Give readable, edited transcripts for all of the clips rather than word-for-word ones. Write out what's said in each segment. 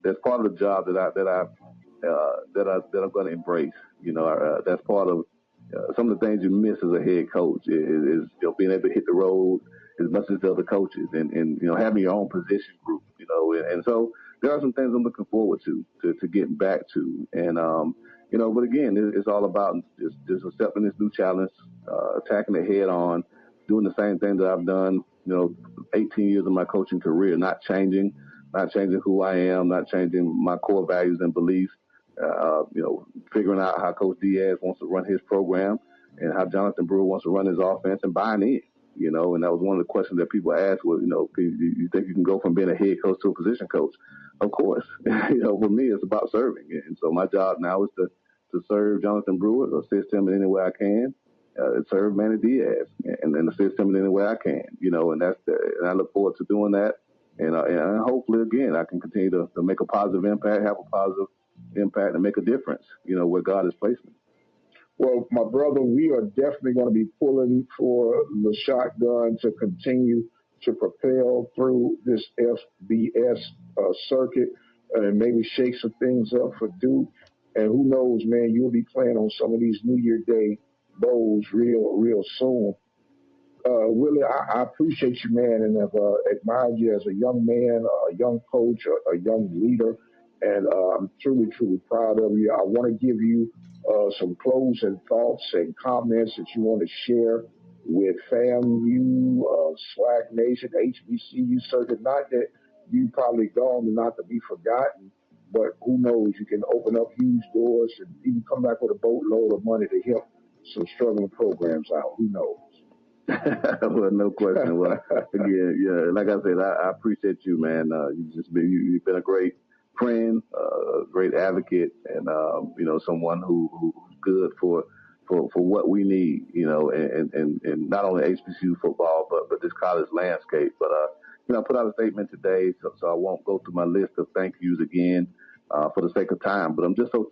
that's part of the job that I'm going to embrace. That's part of some of the things you miss as a head coach is being able to hit the road as much as the other coaches, and having your own position group. And so there are some things I'm looking forward to getting back to, and but again, it's all about just accepting this new challenge, attacking it head on, doing the same thing that I've done, 18 years of my coaching career, not changing who I am, not changing my core values and beliefs. Figuring out how Coach Diaz wants to run his program and how Jonathan Brewer wants to run his offense, and buying in. And that was one of the questions that people asked was, you think you can go from being a head coach to a position coach? Of course. For me, it's about serving. And so my job now is to serve Jonathan Brewer, assist him in any way I can, serve Manny Diaz, and assist him in any way I can. And and I look forward to doing that. And hopefully, again, I can continue to make a positive impact, have a positive impact, and make a difference, where God has placed me. Well, my brother, we are definitely going to be pulling for the shotgun to continue to propel through this FBS circuit and maybe shake some things up for Duke. And who knows, man, you'll be playing on some of these New Year Day bowls real soon. Willie, I appreciate you, man, and have admired you as a young man, a young coach, a young leader, and I'm truly proud of you. I want to give you some closing thoughts and comments that you want to share with FAMU, SWAC Nation, HBCU circuit. Not that you probably gone and not to be forgotten, but who knows, you can open up huge doors and even come back with a boatload of money to help some struggling programs out. Who knows? Well, no question. Well, again, yeah, like I said, I appreciate you, man. You've been a great friend, a great advocate, and someone who's good for what we need, and not only HBCU football, but this college landscape. But I put out a statement today, so I won't go through my list of thank yous again for the sake of time. But I'm just so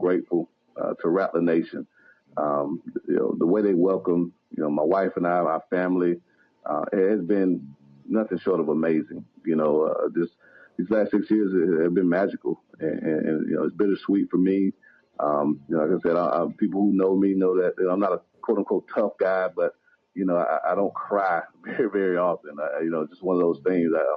grateful to Rattler Nation. The way they welcome, my wife and I, our family, it has been nothing short of amazing. These last 6 years have been magical, and it's bittersweet for me. Like I said, people who know me know that I'm not a quote unquote tough guy, but I don't cry very, very often. Just one of those things. I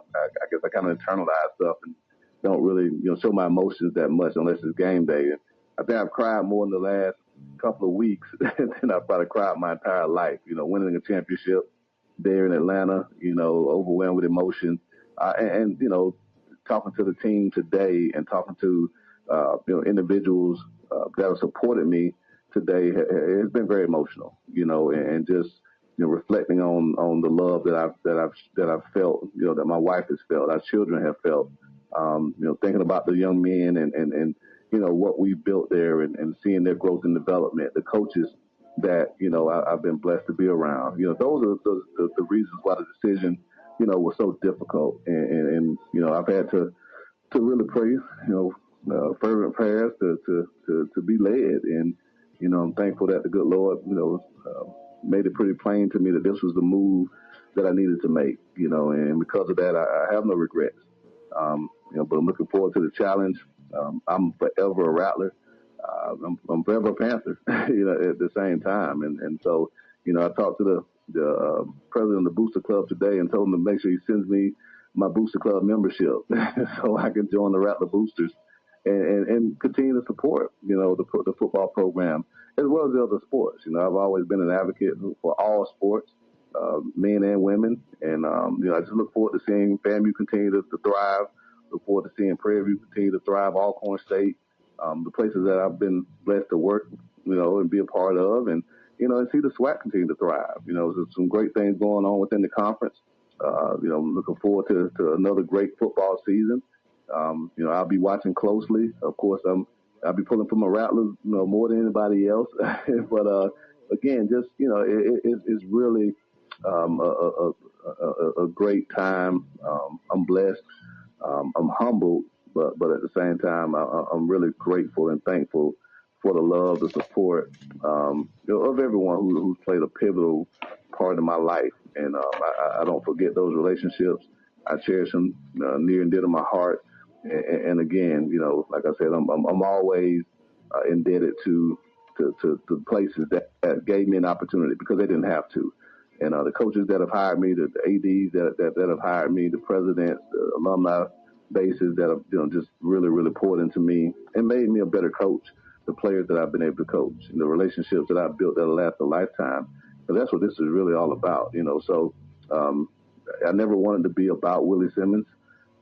guess I kind of internalize stuff and don't really show my emotions that much unless it's game day. And I think I've cried more in the last couple of weeks than I've probably cried my entire life. Winning a championship there in Atlanta, overwhelmed with emotion, and talking to the team today and talking to individuals that have supported me today has been very emotional. And just reflecting on the love that I've felt, that my wife has felt, our children have felt. Thinking about the young men and what we built there and seeing their growth and development, the coaches that I've been blessed to be around. Those are the reasons why the decision was so difficult, and I've had to really pray, fervent prayers to be led, and I'm thankful that the good Lord made it pretty plain to me that this was the move that I needed to make, and because of that I have no regrets, but I'm looking forward to the challenge. I'm forever a Rattler. I'm forever a Panther, at the same time, and so I talked to the president of the Booster Club today and told him to make sure he sends me my Booster Club membership so I can join the Rattler Boosters and continue to support, the football program as well as the other sports. I've always been an advocate for all sports, men and women. And, I just look forward to seeing FAMU continue to thrive. Look forward to seeing Prairie View continue to thrive, Alcorn State, the places that I've been blessed to work, and be a part of. And see the SWAC continue to thrive. There's some great things going on within the conference. I'm looking forward to another great football season. I'll be watching closely. Of course, I'll be pulling for my Rattlers, more than anybody else. But again, just it's really a great time. I'm blessed. I'm humbled, but at the same time, I'm really grateful and thankful for the love, the support of everyone who's played a pivotal part of my life. And I don't forget those relationships. I cherish them near and dear to my heart. And again, like I said, I'm always indebted to places that gave me an opportunity because they didn't have to. And the coaches that have hired me, the ADs that have hired me, the presidents, the alumni bases that have just really poured into me and made me a better coach. The players that I've been able to coach, and the relationships that I've built that'll last a lifetime. But that's what this is really all about. So I never wanted to be about Willie Simmons.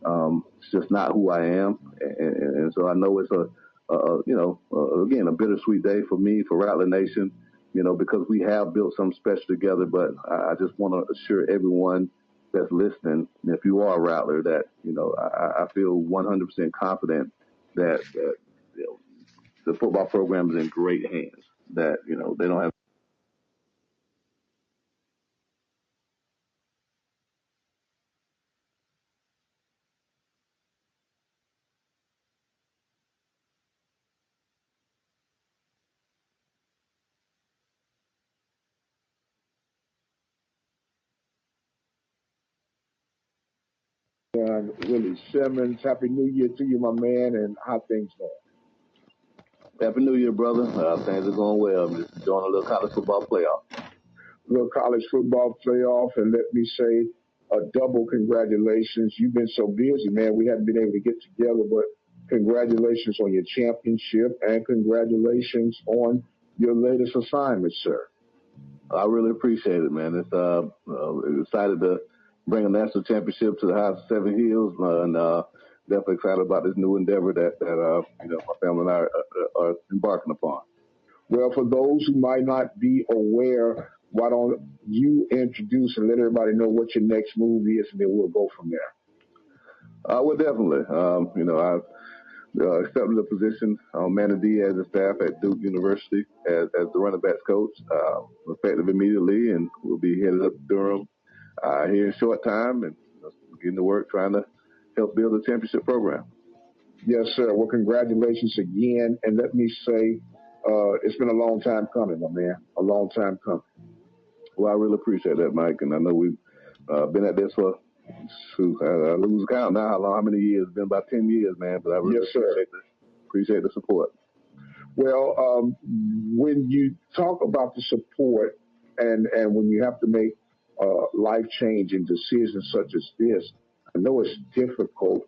It's just not who I am, and so I know it's again, a bittersweet day for me, for Rattler Nation, because we have built something special together. But I just want to assure everyone that's listening, if you are a Rattler, that I feel 100% confident that the football program is in great hands. That they don't have. Willie Simmons, Happy New Year to you, my man, and how things going? Happy New Year, brother. Things are going well. I'm just enjoying a little college football playoff. Little college football playoff, and let me say a double congratulations. You've been so busy, man. We haven't been able to get together, but congratulations on your championship and congratulations on your latest assignment, sir. I really appreciate it, man. It's excited to bring a national championship to the House of Seven Hills, and definitely excited about this new endeavor that my family and I are embarking upon. Well, for those who might not be aware, why don't you introduce and let everybody know what your next move is, and then we'll go from there. Well, definitely. I've accepted the position on Manatee as a staff at Duke University as the running backs coach, effective immediately, and we'll be headed up to Durham here in a short time and getting to work trying to help build a championship program. Yes, sir. Well, congratulations again, and let me say it's been a long time coming, my man, a long time coming. Well, I really appreciate that, Mike, and I know we've been at this for, I lose count now how many years. It's been about 10 years, man, but I really appreciate the support. Well, when you talk about the support and when you have to make life-changing decisions such as this, I know it's difficult.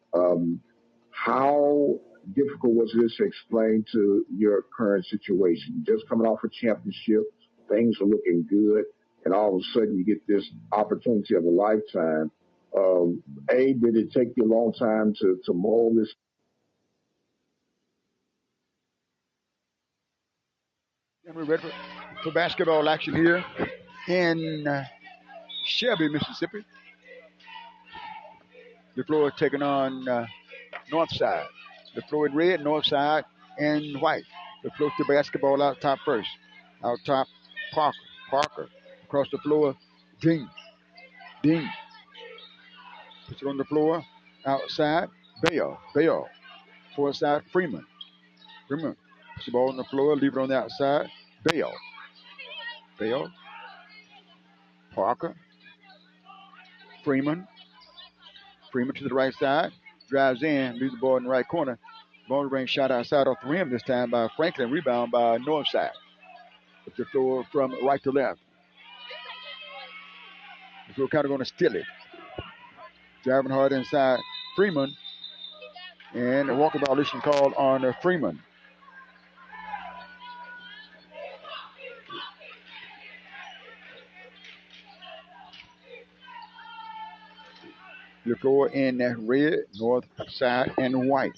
How difficult was this to explain to your current situation? Just coming off a championship, things are looking good, and all of a sudden you get this opportunity of a lifetime. Did it take you a long time to mold this? And we're ready for basketball action here in Shelby, Mississippi. Leflore taking on Northside. Leflore in red, Northside in white. Leflore to basketball out top first. Out top, Parker. Parker across the floor, Dean. Dean puts it on the floor. Outside, Bale. Bale. Forward side, Freeman. Freeman puts the ball on the floor, leave it on the outside. Bale. Bale. Parker. Freeman. Freeman to the right side. Drives in, leaves the ball in the right corner. Ball range shot outside off the rim this time by Franklin. Rebound by Northside. It's the floor from right to left. So we're kind of going to steal it. Driving hard inside Freeman. And a walking violation called on Freeman. Leflore in red, north side, and white.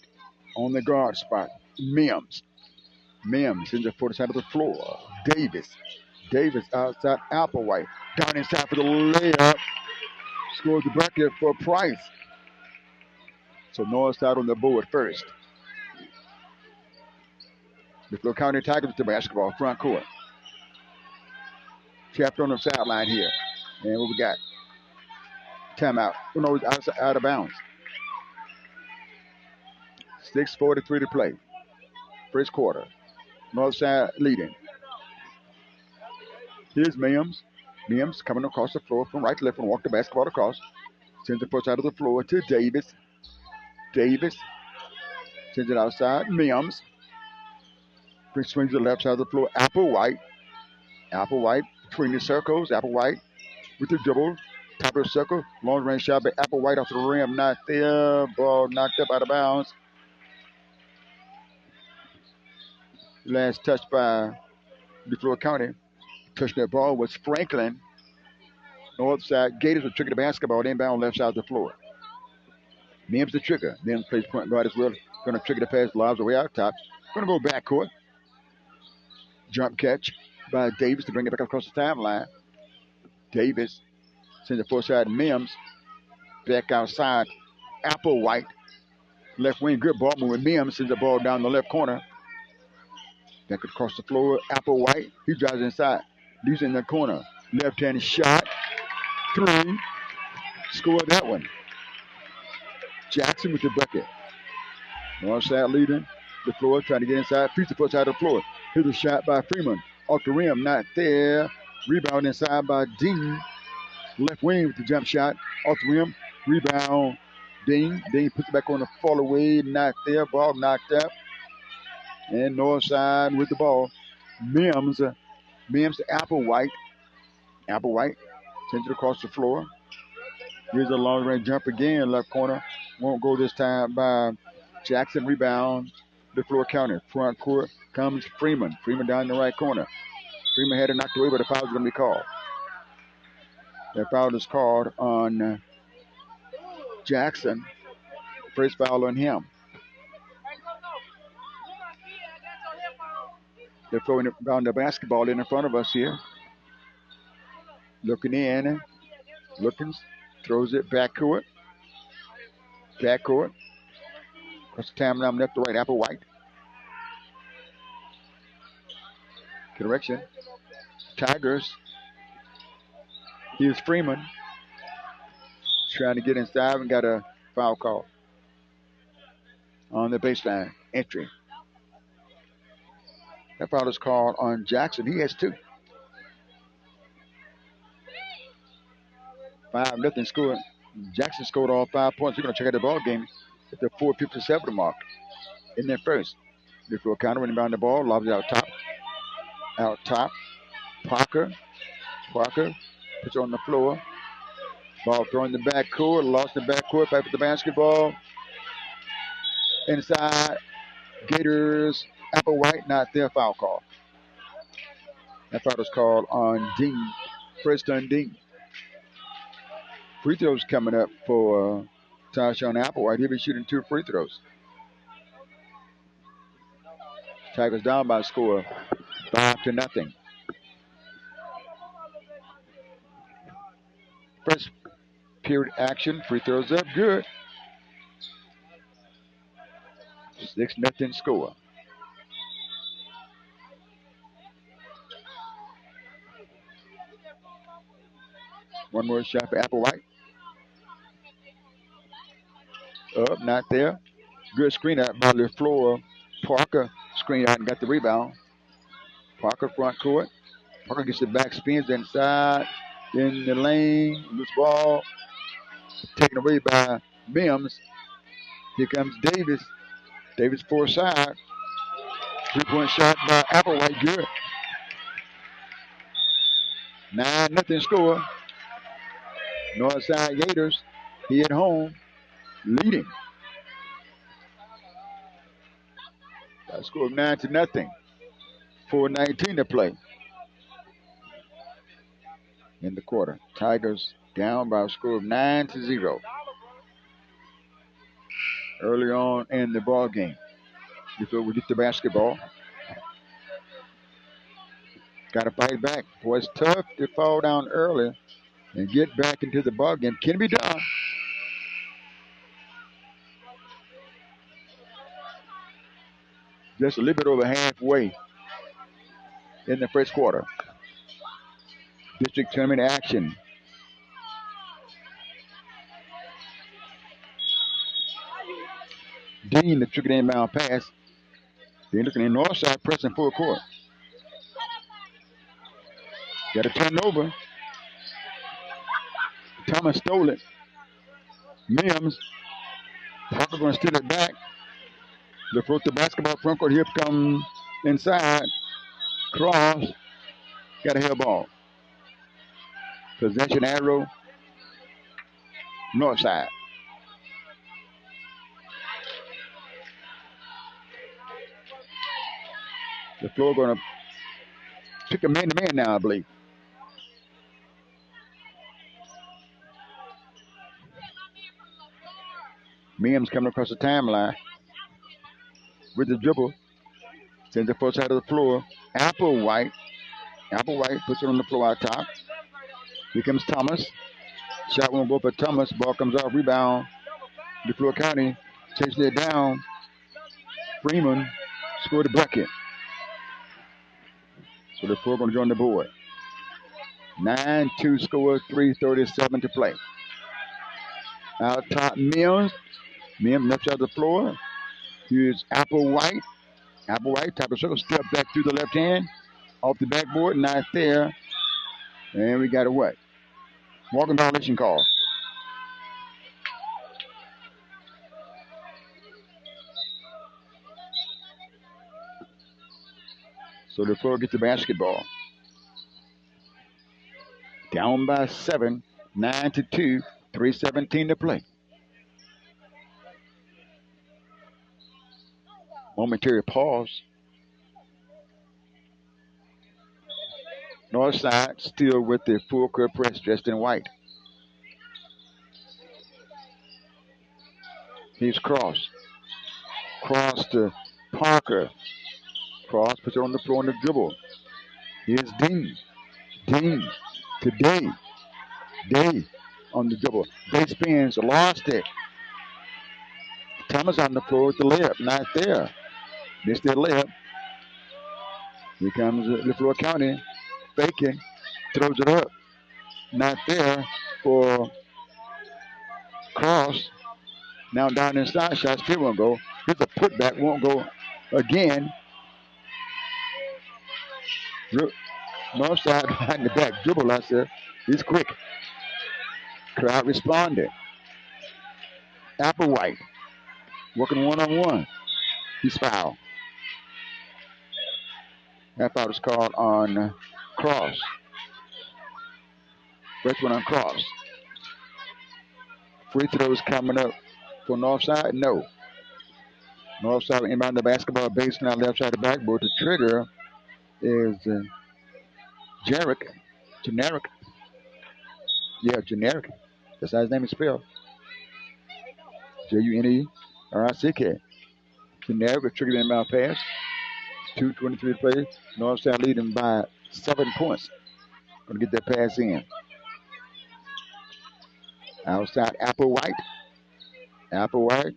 On the guard spot, Mims. Mims in the foot side of the floor. Davis. Davis outside Applewhite. Down inside for the layup. Scores the bracket for Price. So Northside on the board first. Leflore County Tigers with the basketball front court. Tapped on the sideline here. And what we got? Timeout. Oh, no, it's out of bounds. 6:43 to play. First quarter. Northside leading. Here's Mims. Mims coming across the floor from right to left and walk the basketball across. Sends the first out of the floor to Davis. Davis Sends it outside. Mims. Swings to the left side of the floor. Applewhite. Applewhite between the circles. Applewhite with the dribble. Top of the circle. Long range shot by Applewhite off the rim. Not there. Ball knocked up out of bounds. Last touch by Leflore County. Touching that ball was Franklin. Northside Gators will trigger the basketball inbound left side of the floor. Mims the trigger. Mims plays point guard as well. Going to trigger the pass. Lobs away out top. Going to go backcourt. Jump catch by Davis to bring it back across the timeline. Davis sends the four-side Mims back outside. Applewhite left wing, good ball movement. Mims sends the ball down the left corner. Back across the floor. Applewhite, he drives inside. Leaves in the corner. Left-hand shot. 3. Scored that one. Jackson with the bucket. Northside leading. Leflore trying to get inside. Feeds the foot side of the floor. Here's a shot by Freeman. Off the rim, not there. Rebound inside by Dean. Left wing with the jump shot. Off the rim. Rebound. Dean. Dean puts it back on the fall away. Not there. Ball knocked up. And Northside with the ball. Mims to Applewhite. Applewhite sends it across the floor. Here's a long range jump again. Left corner. Won't go this time by Jackson. Rebound. Leflore County. Front court comes Freeman. Freeman down in the right corner. Freeman had it knocked away, but the foul is going to be called. That foul is called on Jackson. First foul on him. They're throwing down the basketball in front of us here. Looking in. Looking. Throws it backcourt. Backcourt. Across the timeline left to right. Applewhite. Correction. Tigers. Here's Freeman. Trying to get inside and got a foul call. On the baseline. Entry. That foul is called on Jackson. He has 2. 5-0 score. Jackson scored all 5 points. We're going to check out the ball game at the 4:57 mark in their first. Leflore County running down the ball. Lobs it out top. Out top. Parker puts it on the floor. Ball thrown in the backcourt. Lost the backcourt. Back with the basketball. Inside. Gators. Applewhite. Not there. Foul call. That foul is called on Dean. First on Dean. Free throws coming up for Tyshawn Applewhite. He'll be shooting 2 free throws. Tigers down by a score of 5-0. First period action. Free throws up. Good. 6-0 score. One more shot for Applewhite. Up, not there. Good screen out by Leflore. Parker screen out and got the rebound. Parker front court. Parker gets the back, spins inside in the lane. Loose ball taken away by Mims. Here comes Davis. Davis four side. 3-point shot by Applewhite. Good. 9-0 score. Northside Gators. He at home. Leading. By a score of 9-0. 4:19 to play. In the quarter. Tigers down by a score of 9-0. Early on in the ball game. Before we get the basketball. Got to fight back. Boy, it's tough to fall down early and get back into the ball game. Can be done. Just a little bit over halfway in the first quarter. District tournament action. Dean, the trick inbound pass. They're looking in Northside, pressing full court. Got a turnover. Thomas stole it. Mims. Parker going to steal it back. Leflore the basketball front court. Here come inside. Cross. Got a hair ball. Possession arrow. North side. Leflore going to pick a man-to-man now, I believe. Mims coming across the timeline with the dribble. Sends it first side of the floor. Applewhite. Applewhite puts it on the floor out top. Here comes Thomas. Shot won't go for Thomas. Ball comes off. Rebound. Leflore County chasing it down. Freeman scored the bucket. So Leflore going to join the board. 9-2 score. 3:37 to play. Out top, Mims. Mims left side of the floor. Here's Applewhite. Applewhite, top of circle, step back through the left hand. Off the backboard, not there. And we got a what? Walking violation call. So Leflore gets the basketball. Down by 7, 9-2, 3:17 to play. Momentary pause. Northside still with the full court press dressed in white. He's Cross. Cross to Parker. Cross puts it on the floor on the dribble. Here's Dean. Dean to Day. Day on the dribble. Day spins, lost it. Thomas on the floor with the layup, not there. Missed their layup. Here comes Leflore County. Faking. Throws it up. Not there for Cross. Now down inside shot. Still won't go. Here's a putback. Won't go again. Northside behind the back. Dribble, I said. He's quick. Crowd responded. Applewhite. Working one-on-one. He's fouled. That foul is called on Cross. First one on Cross. Free throws coming up for Northside? No. Northside inbound the basketball baseline left side of the backboard. The trigger is Generic. Yeah, Generic. That's how his name is spelled. Junerick. Generic was triggered inbound pass. 2:23 to play. Northside leading by 7 points. Going to get that pass in. Outside, Applewhite. Applewhite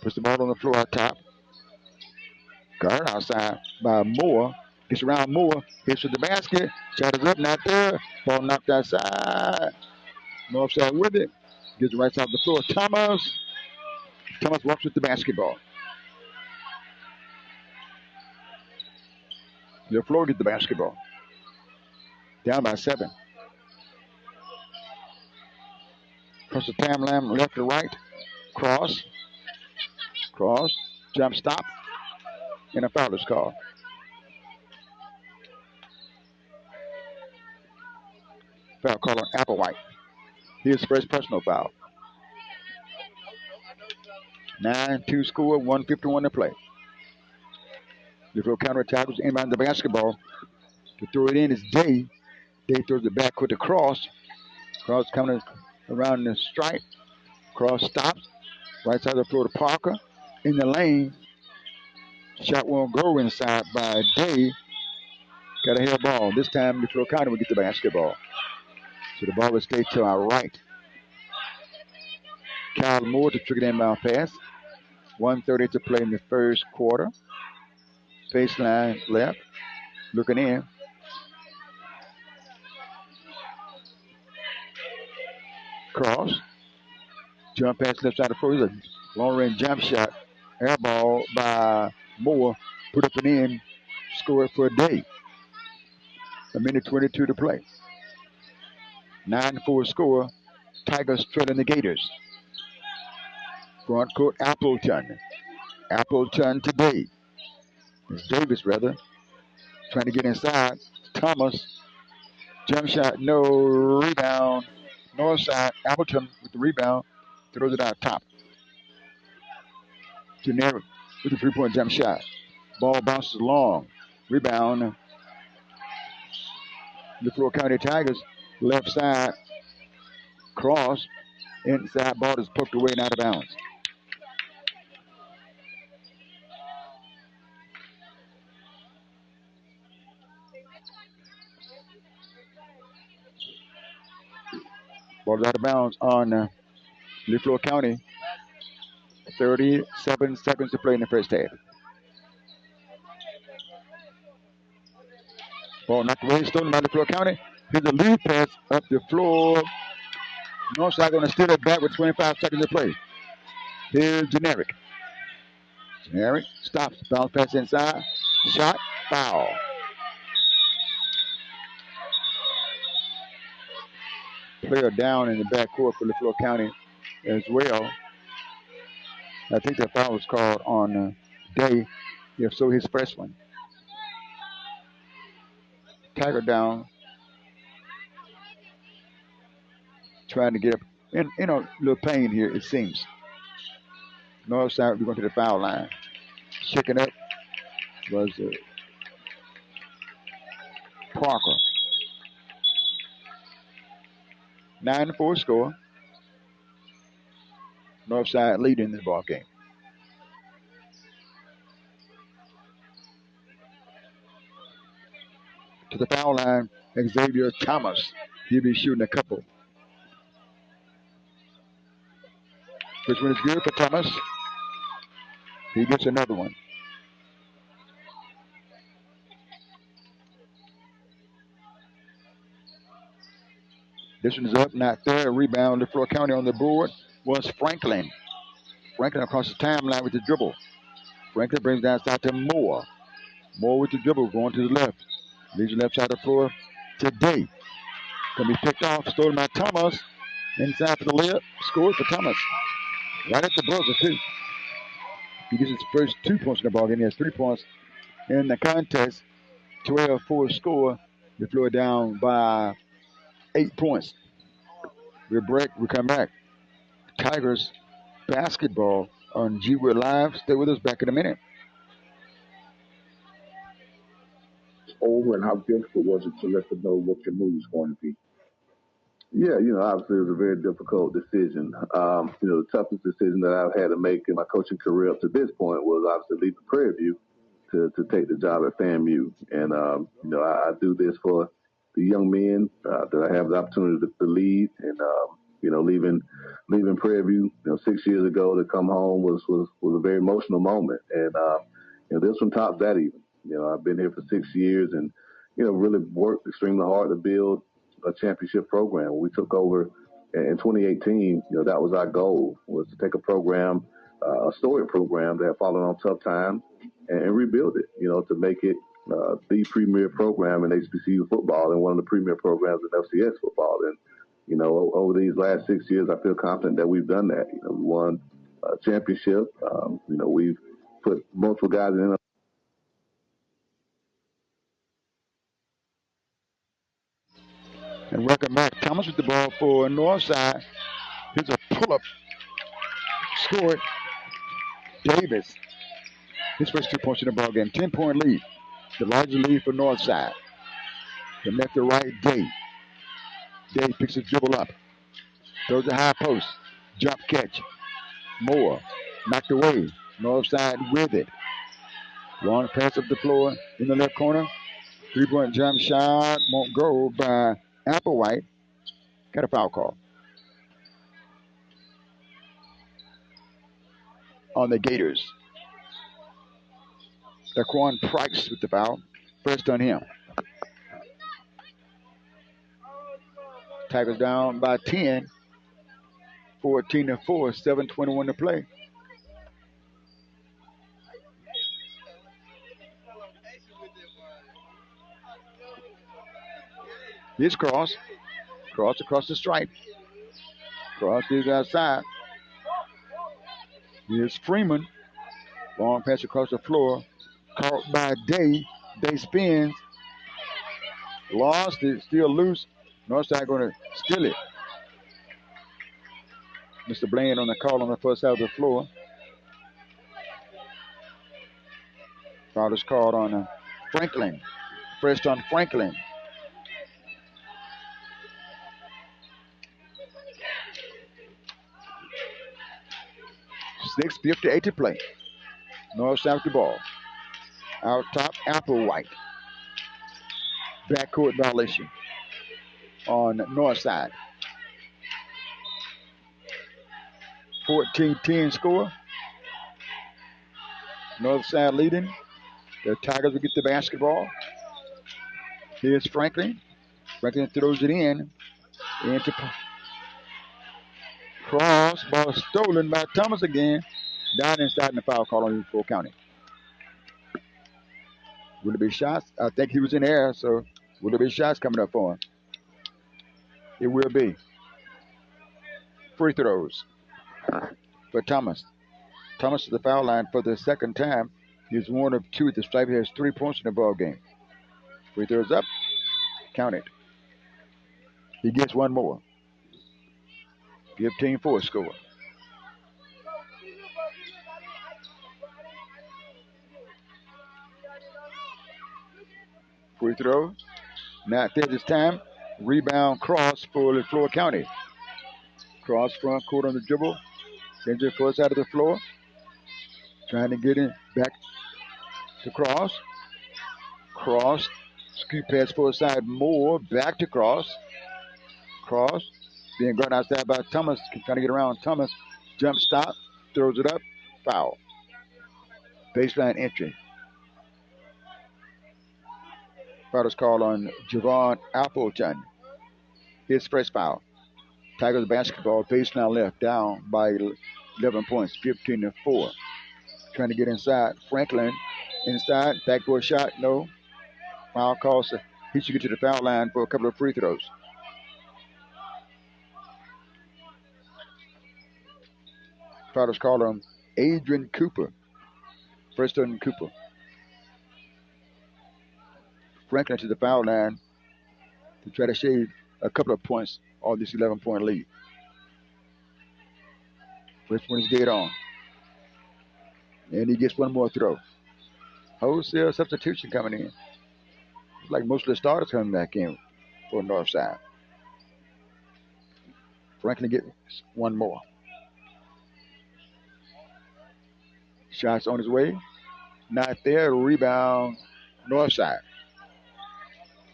puts the ball on the floor out top. Guard outside by Moore. Gets around Moore. Hits to the basket. Shot is up, not there. Ball knocked outside. Northside with it. Gets it right side of the floor. Thomas. Thomas walks with the basketball. Leflore gets the basketball. Down by 7. Across the timeline, left to right. Cross. Jump stop. And a foul is called. Foul call on Applewhite. Here's the first personal foul. 9-2 score, 1:51 to play. Leflore counter tackles inbound the basketball. To throw it in is Day. Day throws it back with the Cross. Cross coming around the stripe. Cross stops. Right side of the floor to Parker. In the lane. Shot won't go inside by Day. Got a hair ball. This time Leflore County will get the basketball. So the ball will stay to our right. Kyle Moore to trigger the inbound pass. 1:30 to play in the first quarter. Baseline left. Looking in. Cross. Jump pass left side of the floor. Here's a long range jump shot. Air ball by Moore. Put up and in. Score it for a Day. 1:22 to play. 9-4 score. Tigers trailing the Gators. Front court, Appleton. Appleton today. It's Davis, rather, trying to get inside. Thomas, jump shot, no rebound. North side, Appleton with the rebound. Throws it out top. Generic with the three-point jump shot. Ball bounces long. Rebound. Leflore County Tigers, left side, cross. Inside ball is poked away and out of bounds. Ball is out of bounds on Leflore County. 37 seconds to play in the first half. Ball knocked away, stolen by Leflore County. Here's a lead pass up the floor. Northside going to steal it back with 25 seconds to play. Here's Generic. Generic stops, bounce pass inside. Shot, foul. Player down in the backcourt for Leflore County as well. I think that foul was called on Day. If so, his first one. Tiger down. Trying to get up. In a little pain here, it seems. Northside, we're going to the foul line. Checking up was Parker. 9-4 score. Northside leading this ball game. To the foul line, Xavier Thomas. He'll be shooting a couple. This one is good for Thomas. He gets another one. This one's up, not there. Rebound to Leflore County on the board was Franklin. Franklin across the timeline with the dribble. Franklin brings down side to Moore. Moore with the dribble going to the left. Leaves the left side of the floor today. Can be picked off, stolen by Thomas. Inside for the layup, scored for Thomas. Right at the buzzer, too. He gets his first 2 points in the ball game. He has 3 points in the contest. 12-4 score. Leflore down by 8 points. We'll break. We'll come back. Tigers basketball on G-Wood Live. Stay with us. Back in a minute. Over, and how difficult was it to let them know what your move is going to be? Yeah, obviously it was a very difficult decision. The toughest decision that I've had to make in my coaching career up to this point was obviously leaving Prairie View to take the job at FAMU. And, I do this for the young men that I have the opportunity to lead. And, leaving Prairie View, 6 years ago to come home was a very emotional moment. And, this one tops that even. I've been here for 6 years and, really worked extremely hard to build a championship program. When we took over in 2018, that was our goal, was to take a program, a storied program that had fallen on tough times and rebuild it, to make it the premier program in HBCU football and one of the premier programs in FCS football. And, over these last 6 years, I feel confident that we've done that. We won a championship. We've put multiple guys in. And welcome back. Thomas with the ball for Northside. Here's a pull-up. Scored. Davis. His first 2 points in the ball game. 10-point lead. The largest lead for Northside. From left to right, Day. Day picks his dribble up. Throws a high post. Jump catch. Moore. Knocked away. Northside with it. Long pass up the floor in the left corner. 3-point jump shot. Won't go by Applewhite. Got a foul call on the Gators. Daquan Price with the foul. First on him. Tigers down by 10. 14-4. 7:21 to play. Here's Cross. Cross across the stripe. Cross is outside. Here's Freeman. Long pass across the floor. Caught by Day. Day spins. Lost it. Still loose. Northside going to steal it. Mr. Bland on the call on the first side of the floor. Foul is called on Franklin. First on Franklin. 6:58 to play. Northside with the ball. Out top, Applewhite. Backcourt violation on Northside. 14-10 score. Northside leading. The Tigers will get the basketball. Here's Franklin. Franklin throws it in. Into cross. Ball stolen by Thomas again. Down inside in the foul call on Leflore County. Will it be shots? I think he was in the air, so will there be shots coming up for him? It will be. Free throws for Thomas. Thomas to the foul line for the second time. He's one of two at the stripe. He has 3 points in the ball game. Free throws up. Count it. He gets one more. 15-4 score. Free throw. Not there this time. Rebound cross for Leflore County. Cross front court on the dribble. Sends it first out of the floor. Trying to get in back to Cross. Cross. Scoop pass forward side more. Back to Cross. Cross. Being gone outside by Thomas. Trying to get around Thomas. Jump stop. Throws it up. Foul. Baseline entry. Foul is called on Javon Appleton. His first foul. Tigers basketball. Baseline left. Down by 11 points. 15-4. Trying to get inside. Franklin inside. Backdoor shot. No. Foul call. So he should get to the foul line for a couple of free throws. Foul is called on Adrian Cooper. First on Cooper. Franklin to the foul line to try to shave a couple of points off this 11-point lead. First one is dead on. And he gets one more throw. Wholesale substitution coming in. It's like most of the starters coming back in for Northside. Franklin gets one more. Shots on his way. Not there. Rebound Northside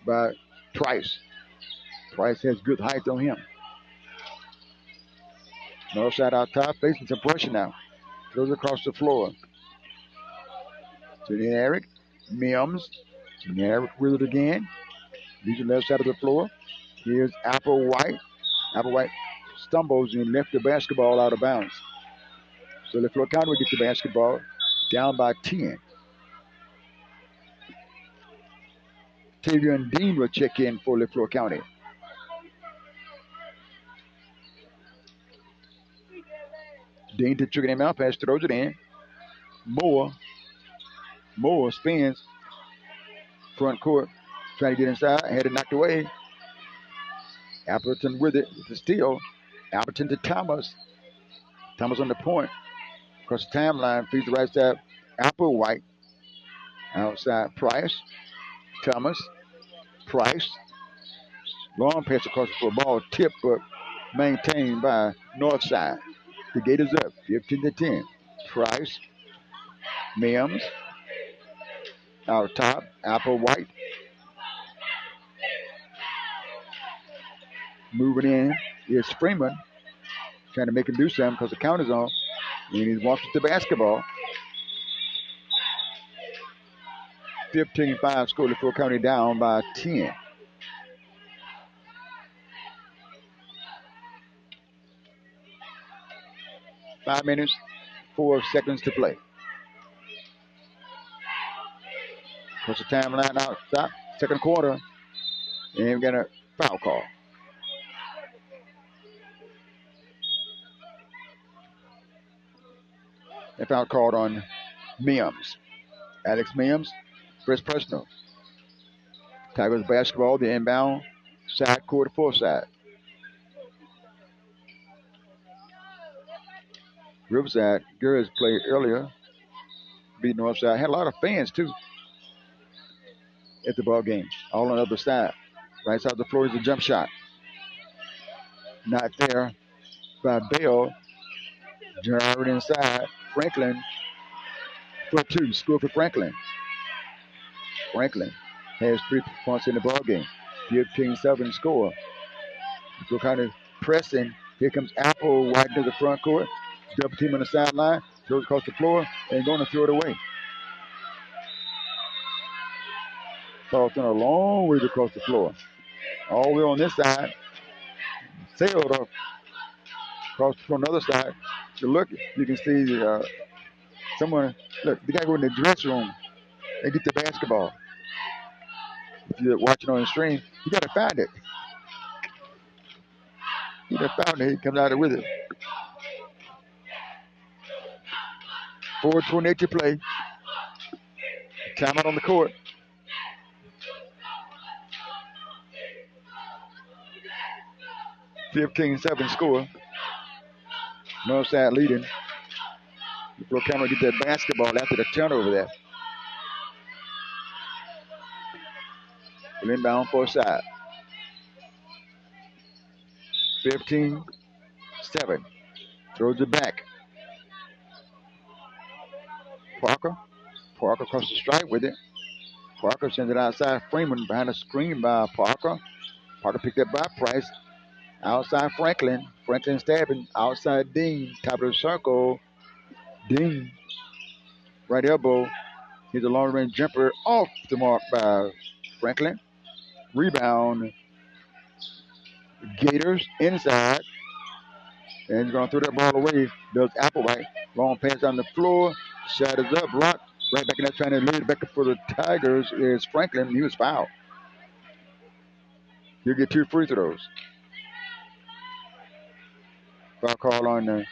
by Price. Price has good height on him. Northside out top, facing some pressure now. Throws across the floor. To Eric. Mims. Eric with it again. Leaves the left side of the floor. Here's Applewhite. Applewhite stumbles and left the basketball out of bounds. So Leflore County will get the basketball down by 10. Tavion Dean will check in for Leflore County. Dean to trigger him out, pass throws it in. Moore spins. Front court, trying to get inside, had it knocked away. Appleton with it, with the steal. Appleton to Thomas. Thomas on the point. Across the timeline, feeds the right side. Applewhite. Outside, Price. Thomas. Price. Long pass across for a ball tip, but maintained by Northside. The gate is up, 15-10. Price. Mims. Out top, Applewhite. Moving in is Freeman. Trying to make him do something because the count is on. And he walks with the basketball. 15-5 score. Leflore County down by 10. Five minutes, 4 seconds to play. Push the timeline out top, second quarter. And we got a foul call. A foul called on Mims. Alex Mims, first personal. Tigers basketball, the inbound side court, full side. Riverside girls played earlier, beat Northside. Had a lot of fans too at the ball game. All on the other side. Right side of the floor is a jump shot. Not there by Bell. Jarrett inside. Franklin for two. Score for Franklin. Franklin has 3 points in the ball game. 15-7 score. We're kind of pressing. Here comes Apple right into the front court. Double team on the sideline. Throws across the floor and going to throw it away. Tossing a long way across the floor. All the way on this side. Sailed up across from the other side. So look, you can see someone. Look, they got to go in the dressing room and get the basketball. If you're watching on the stream, you got to find it. You got to find it. He comes out with it. 4:28 to play. Timeout on the court. (15-7) score. Northside leading. Leflore camera get that basketball after the turnover there. Inbound for side. 15-7. Throws it back. Parker. Parker across the stripe with it. Parker sends it outside. Freeman behind the screen by Parker. Parker picked up by Price. Outside Franklin. Franklin stabbing. Outside Dean. Top of the circle. Dean. Right elbow. Here's a long range jumper off the mark by Franklin. Rebound. Gators inside. And he's going to throw that ball away. Does Applewhite. Long pass down the floor. Shot is up. Blocked. Right back in that trying to lead it back up for the Tigers is Franklin. He was fouled. He'll get 2 free throws. Foul call on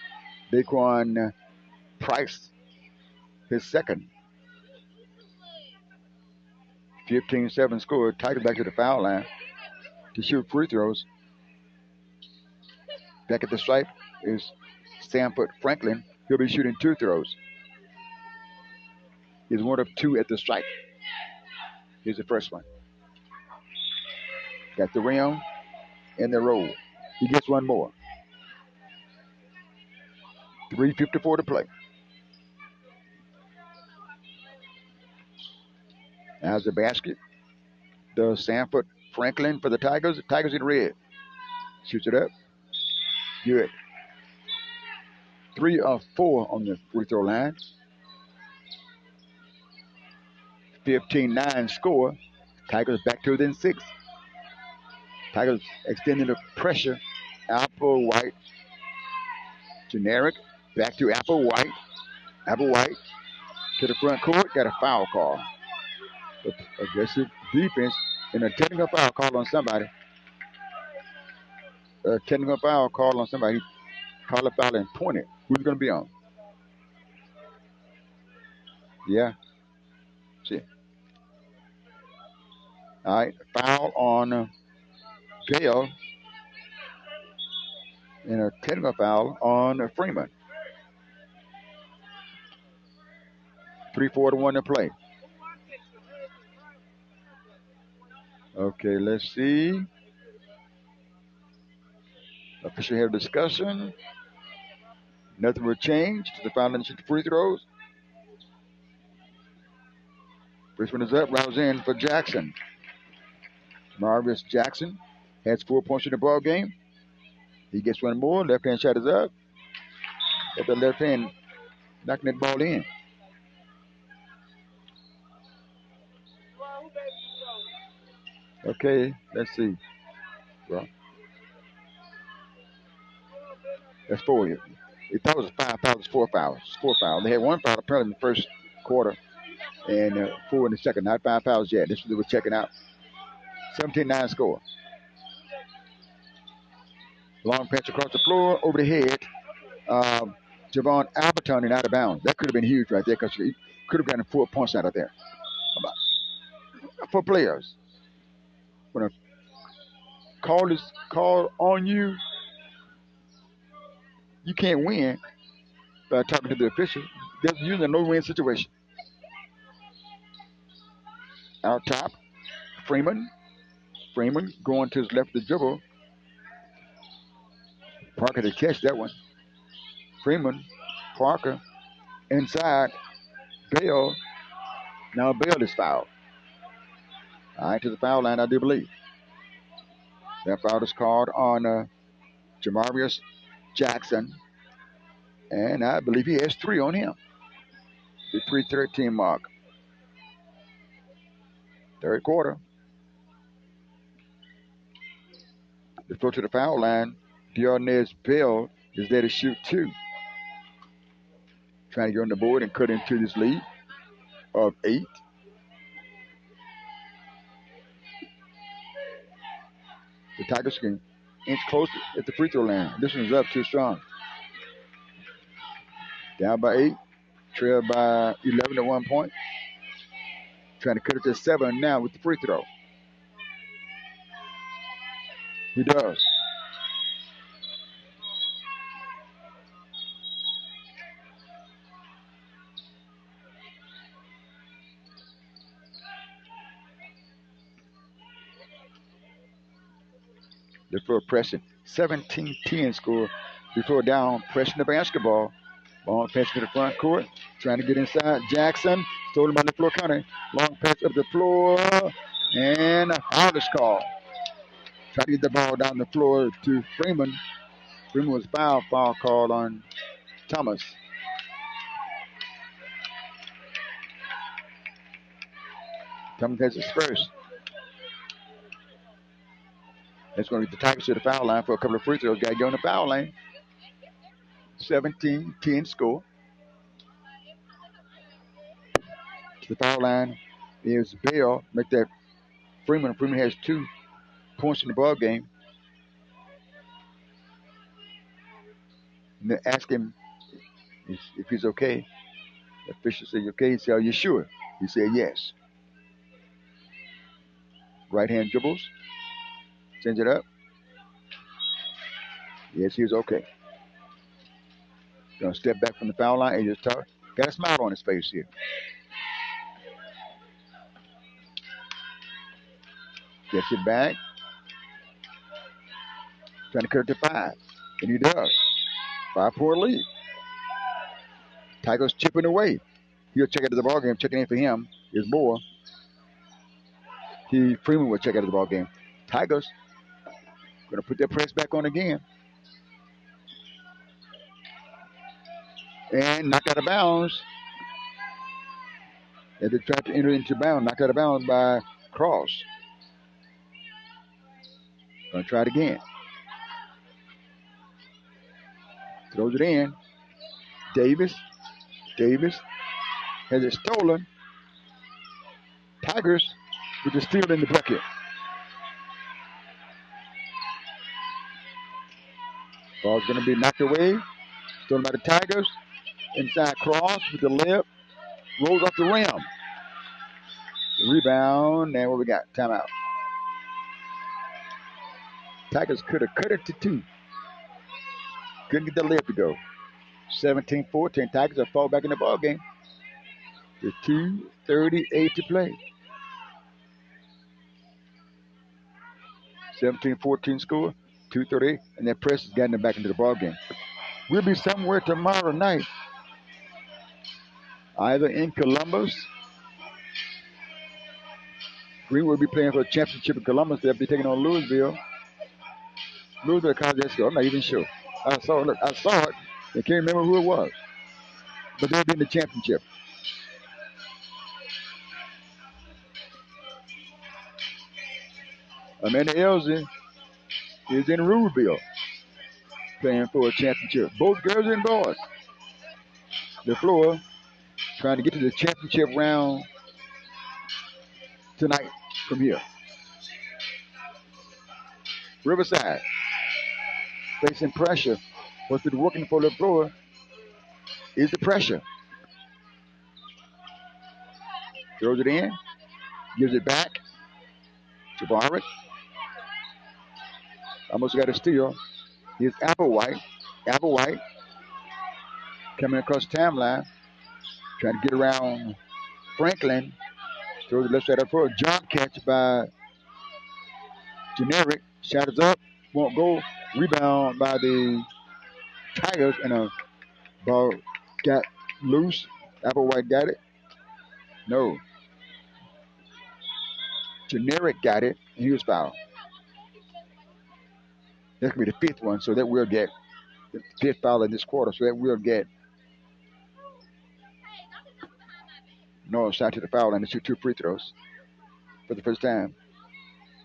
Daquan Price. His second. 15-7 score. Tigers back to the foul line to shoot free throws. Back at the stripe is Sanford Franklin. He'll be shooting 2 throws. He's 1 of 2 at the stripe. Here's the first one. Got the rim and the roll. He gets 1 more. 3:54 to play. As the basket. Does Sanford Franklin for the Tigers. The Tigers in red. Shoots it up. Good. 3 of 4 on the free throw line. 15-9 score. Tigers back to within 6. Tigers extending the pressure. Applewhite. Generic. Back to Applewhite. Applewhite to the front court. Got a foul call. Aggressive defense and a technical foul call on somebody. Technical foul call on somebody. Call a foul and point it. Who's going to be on? Yeah. See. All right. Foul on Gale. And a technical foul on Freeman. 3-4-1 to play. Okay, let's see. Official have discussion. Nothing will change to the final shoot the free throws. First one is up. Rouse in for Jackson. Marvis Jackson has 4 points in the ball game. He gets 1 more. Left hand shot is up. Got the left hand knocking that ball in. Okay, let's see. Well, that's 4. He thought it was 5 fouls. It's 4 fouls. It's 4 fouls. They had 1 foul apparently in the first quarter and 4 in the second. Not 5 fouls yet. This is what they were checking out. 17-9 score. Long pass across the floor, over the head. Javon Alberton and out of bounds. That could have been huge right there because Could have gotten 4 points out of there. For players, when a call is called on you, you can't win by talking to the official. There's usually a no-win situation. Out top, Freeman. Freeman going to his left to dribble. Parker to catch that one. Freeman, Parker, inside. Bell. Now Bell is fouled. All right, to the foul line, I do believe. That foul is called on Jamarius Jackson. And I believe he has 3 on him. The 3:13 mark. Third quarter. They go to the foul line. Dearnez Bell is there to shoot 2. Trying to get on the board and cut into this lead of 8. The Tigers can inch closer at the free throw line. This one's up too strong. Down by 8. Trailed by 11 at one point. Trying to cut it to 7 now with the free throw. He does. Leflore pressing. 17-10 score. Leflore down, pressing the basketball. Long pass to the front court. Trying to get inside. Jackson. Stolen by Leflore County. Long pass up the floor. And a foul is called. Try to get the ball down the floor to Freeman. Freeman was foul called on Thomas. Thomas has his first. That's going to get the Tigers to the foul line for a couple of free throws. Got to go in the foul lane. 17-10 score. To the foul line is Bell. Make that Freeman. Freeman has 2 points in the ball game. And they ask him if he's okay. The official said, "You okay?" He said, "Are you sure?" He said, "Yes." Right hand dribbles. Sends it up. Yes, he was okay. Gonna step back from the foul line and just talk. Got a smile on his face here. Gets it back. Trying to cut it to 5. And he does. 5-point lead. Tigers chipping away. He'll check out of the ball game. Checking in for him is Moore. Freeman will check out of the ball game. Tigers gonna put their press back on again. And knocked out of bounds. As they tried to enter into bounds. Knocked out of bounds by Cross. Gonna try it again. Throws it in. Davis has it stolen. Tigers with the steal in the bucket. Ball's going to be knocked away. Stolen by the Tigers. Inside Cross with the layup. Rolls off the rim. Rebound. And what we got? Timeout. Tigers could have cut it to 2. Couldn't get the layup to go. 17-14. Tigers will fall back in the ball game. With 2:38 to play. 17-14 score. 2:38. And that press has gotten them back into the ball game. We'll be somewhere tomorrow night. Either in Columbus. Green will be playing for a championship in Columbus. They'll be taking on Louisville. Louisville College. I'm not even sure. I saw it. I can't remember who it was. But they'll be in the championship. Amanda Elsie is in Ruleville playing for a championship. Both girls and boys. Leflore trying to get to the championship round tonight from here. Riverside facing pressure. What's been working for Leflore is the pressure. Throws it in. Gives it back to Barrett. Almost got a steal. Here's Applewhite. Applewhite coming across the timeline. Trying to get around Franklin. Throws the left side up for a jump catch by Generic. Shot is up. Won't go. Rebound by the Tigers. And a ball got loose. Applewhite got it. No. Generic got it. And he was fouled. That's going to be the fifth one. So that will get the fifth foul in this quarter. So that will get Northside to the foul line to shoot 2 free throws for the first time.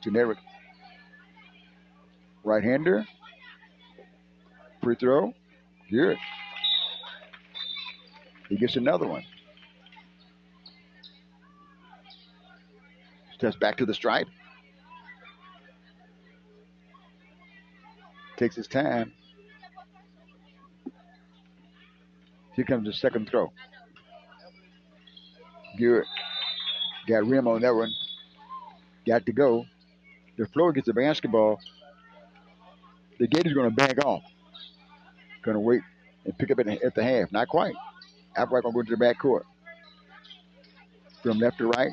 Generic right-hander. Free throw. Good. He gets another one. Steps back to the stripe. Takes his time. Here comes the second throw. Good. Got rim on that one. Got to go. Leflore gets the basketball. The Gators going to back off. Going to wait and pick up at the half. Not quite. Applewhite going to go to the back court. From left to right.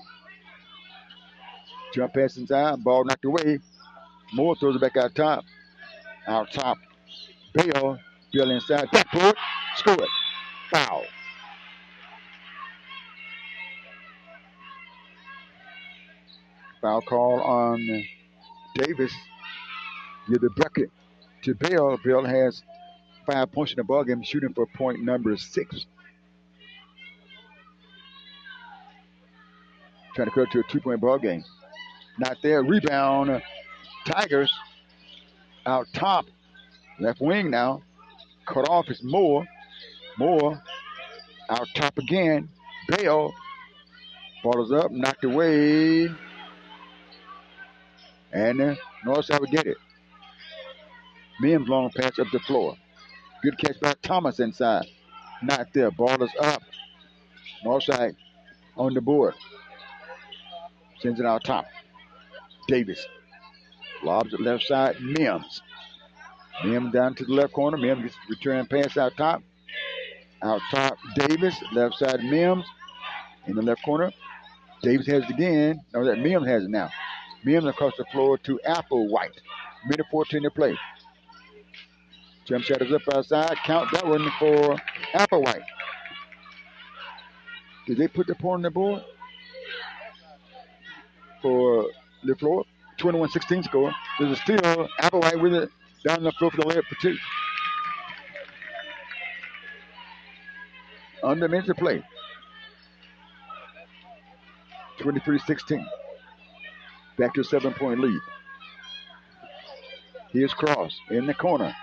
Jump pass inside. Ball knocked away. Moore throws it back out top. Out top. Bale inside. Backboard. Score it. Foul. Foul call on Davis. Give the bucket to Bale. Bale has 5 points in the ballgame, shooting for point number 6. Trying to cut to a 2-point ball game. Not there. Rebound. Tigers out top. Left wing now. Cut off is Moore. Moore out top again. Bale. Ball is up. Knocked away. And Northside will get it. Mims long pass up the floor. Good catch by Thomas inside. Not there. Ball is up. Northside on the board. Sends it out top. Davis. Lobs it left side. Mims. Mims down to the left corner. Mims gets the return pass out top. Out top. Davis. Left side. Mims. In the left corner. Davis has it again. No, that Mims has it now. Mims across the floor to Applewhite. Minute 14 to play. Jump shot is up outside. Count that one for Applewhite. Did they put the point on the board? For Leflore. 21-16 score. There's a steal. Applewhite with it down the floor for the layup for 2. Under minutes to play. 23-16. Back to a 7-point lead. Here's Cross in the corner.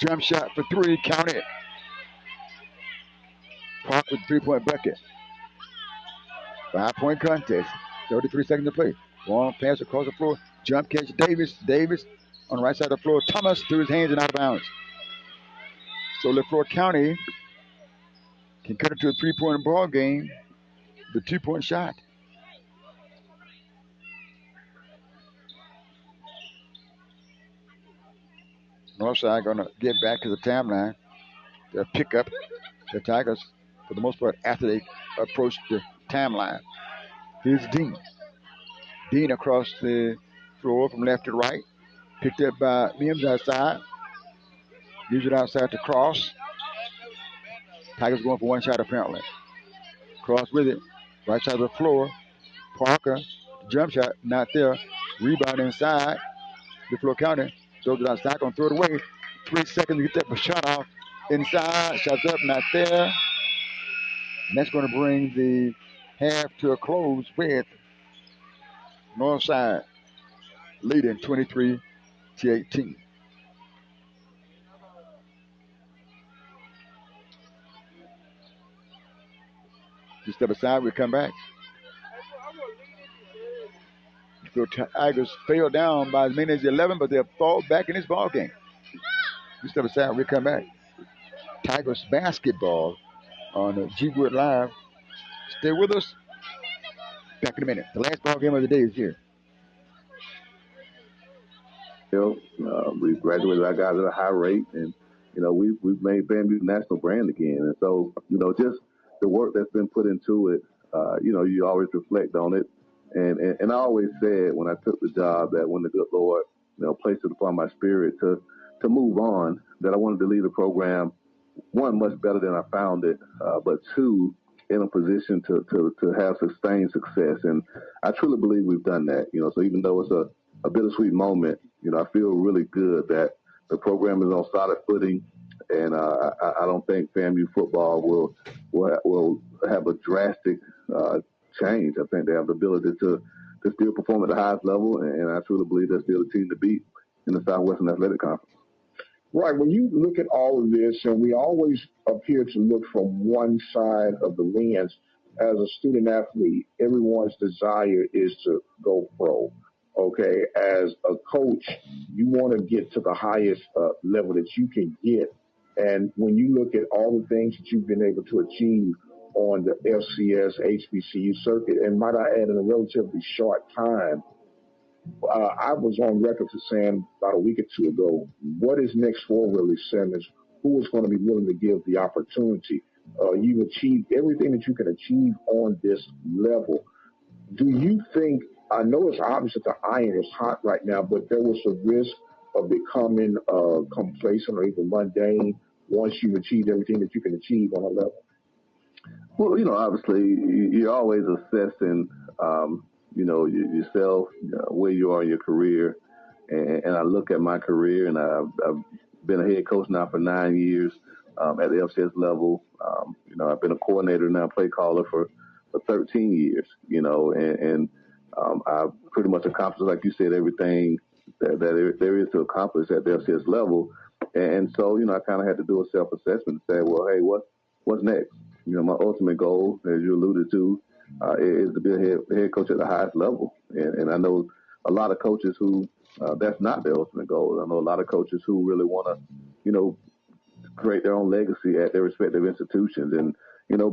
Jump shot for 3. Count it. Park with 3-point bucket. 5-point contest. 33 seconds to play. Long pass across the floor. Jump catch. Davis. Davis on the right side of the floor. Thomas through his hands and out of bounds. So Leflore County can cut it to a 3-point ball game. The 2-point shot. Northside going to get back to the timeline. They'll pick up the Tigers for the most part after they approach the timeline. Here's Dean. Dean across the floor from left to right. Picked up by Mims outside. Leaves it outside to Cross. Tigers going for one shot apparently. Cross with it. Right side of the floor. Parker. Jump shot. Not there. Rebound inside. Leflore County. Throws it outside. Going to throw it away. 3 seconds to get that shot off. Inside. Shots up. Not there. And that's going to bring the half to a close with Northside leading 23-18. Just step aside, we'll come back. So Tigers fell down by as many as 11, but they'll fall back in this ball game. Just step aside, we'll come back. Tigers basketball on G Wood Live. Stay with us. Back in a minute. The last ball game of the day is here. We graduated our guys at a high rate, and we've made FAMU national brand again. And so just the work that's been put into it, you always reflect on it. And I always said when I took the job that when the good Lord placed it upon my spirit to move on, that I wanted to lead a program, one, much better than I found it, but two, in a position to have sustained success. And I truly believe we've done that. So even though it's a bittersweet moment, I feel really good that the program is on solid footing, and I don't think FAMU football will have a drastic change. I think they have the ability to still perform at the highest level, and I truly believe they're still the team to beat in the Southwestern Athletic Conference. Right. When you look at all of this, and we always appear to look from one side of the lens, as a student athlete, everyone's desire is to go pro. Okay. As a coach, you want to get to the highest level that you can get. And when you look at all the things that you've been able to achieve on the FCS HBCU circuit, and might I add, in a relatively short time, I was on record for saying about a week or two ago, what is next for Willie Simmons? Who is going to be willing to give the opportunity? You've achieved everything that you can achieve on this level. Do you think, I know it's obvious that the iron is hot right now, but there was a risk of becoming complacent or even mundane once you've achieved everything that you can achieve on a level? Well, obviously, you're always assessing yourself, where you are in your career. And I look at my career, and I've been a head coach now for 9 years at the FCS level. I've been a coordinator now, play caller for 13 years, and I've pretty much accomplished, like you said, everything that there is to accomplish at the FCS level. And so, I kind of had to do a self-assessment and say, well, hey, what's next? My ultimate goal, as you alluded to, is to be a head coach at the highest level. And I know a lot of coaches who that's not their ultimate goal. I know a lot of coaches who really want to, create their own legacy at their respective institutions and,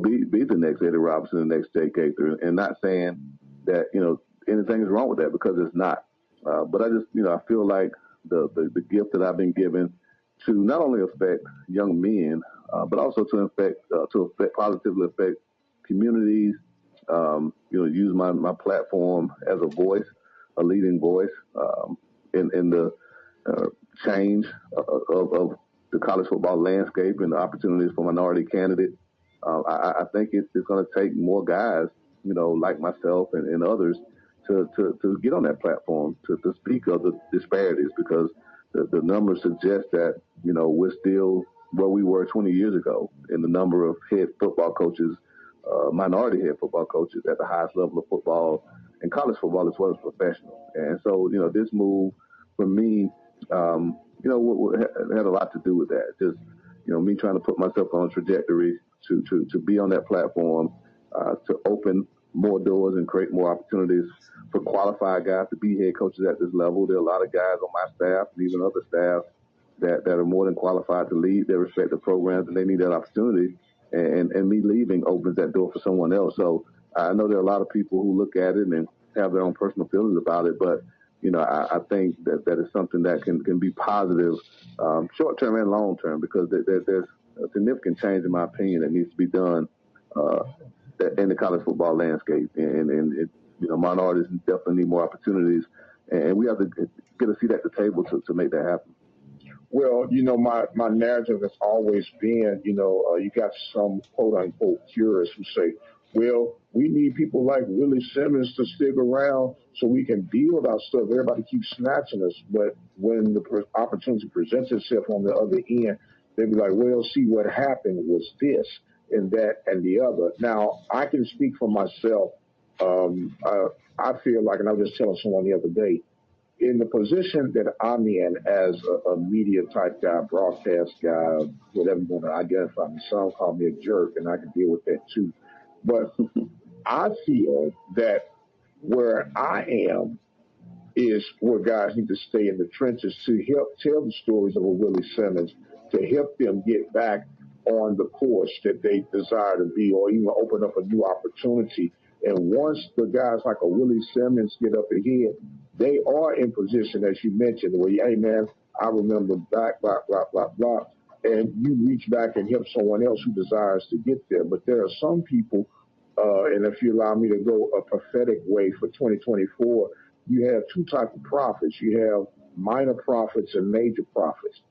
be the next Eddie Robinson, the next Jay Gaither. And not saying that, anything is wrong with that, because it's not. But I just, I feel like the gift that I've been given to not only affect young men, but also to positively affect communities, use my platform as a voice, a leading voice in the change of the college football landscape and the opportunities for minority candidates. I think it's going to take more guys, like myself and others to get on that platform, to speak of the disparities, because the numbers suggest that, we're still where we were 20 years ago in the number of head football coaches, minority head football coaches at the highest level of football and college football as well as professional. And so, this move for me, had a lot to do with that. Just, me trying to put myself on a trajectory to be on that platform, to open more doors and create more opportunities for qualified guys to be head coaches at this level. There are a lot of guys on my staff and even other staff that are more than qualified to lead their respective programs, and they need that opportunity. And me leaving opens that door for someone else. So I know there are a lot of people who look at it and have their own personal feelings about it, but I think that is something that can be positive, short term and long term, because there's a significant change, in my opinion, that needs to be done in the college football landscape, and minorities definitely need more opportunities, and we have to get a seat at the table to make that happen. Well, my narrative has always been, you got some quote unquote purists who say, well, we need people like Willie Simmons to stick around so we can build our stuff. Everybody keeps snatching us. But when the opportunity presents itself on the other end, they'll be like, well, see, what happened was this and that and the other. Now, I can speak for myself. I feel like, and I was just telling someone the other day, in the position that I'm in as a media type guy, broadcast guy, whatever you want to identify me, some call me a jerk, and I can deal with that too. But I feel that where I am is where guys need to stay in the trenches to help tell the stories of a Willie Simmons, to help them get back on the course that they desire to be, or even open up a new opportunity And once the guys like a Willie Simmons get up ahead, they are in position, as you mentioned, where, hey, man, I remember back, blah, blah, blah, blah. And you reach back and help someone else who desires to get there. But there are some people, and if you allow me to go a prophetic way for 2024, you have two types of prophets. You have minor prophets and major prophets.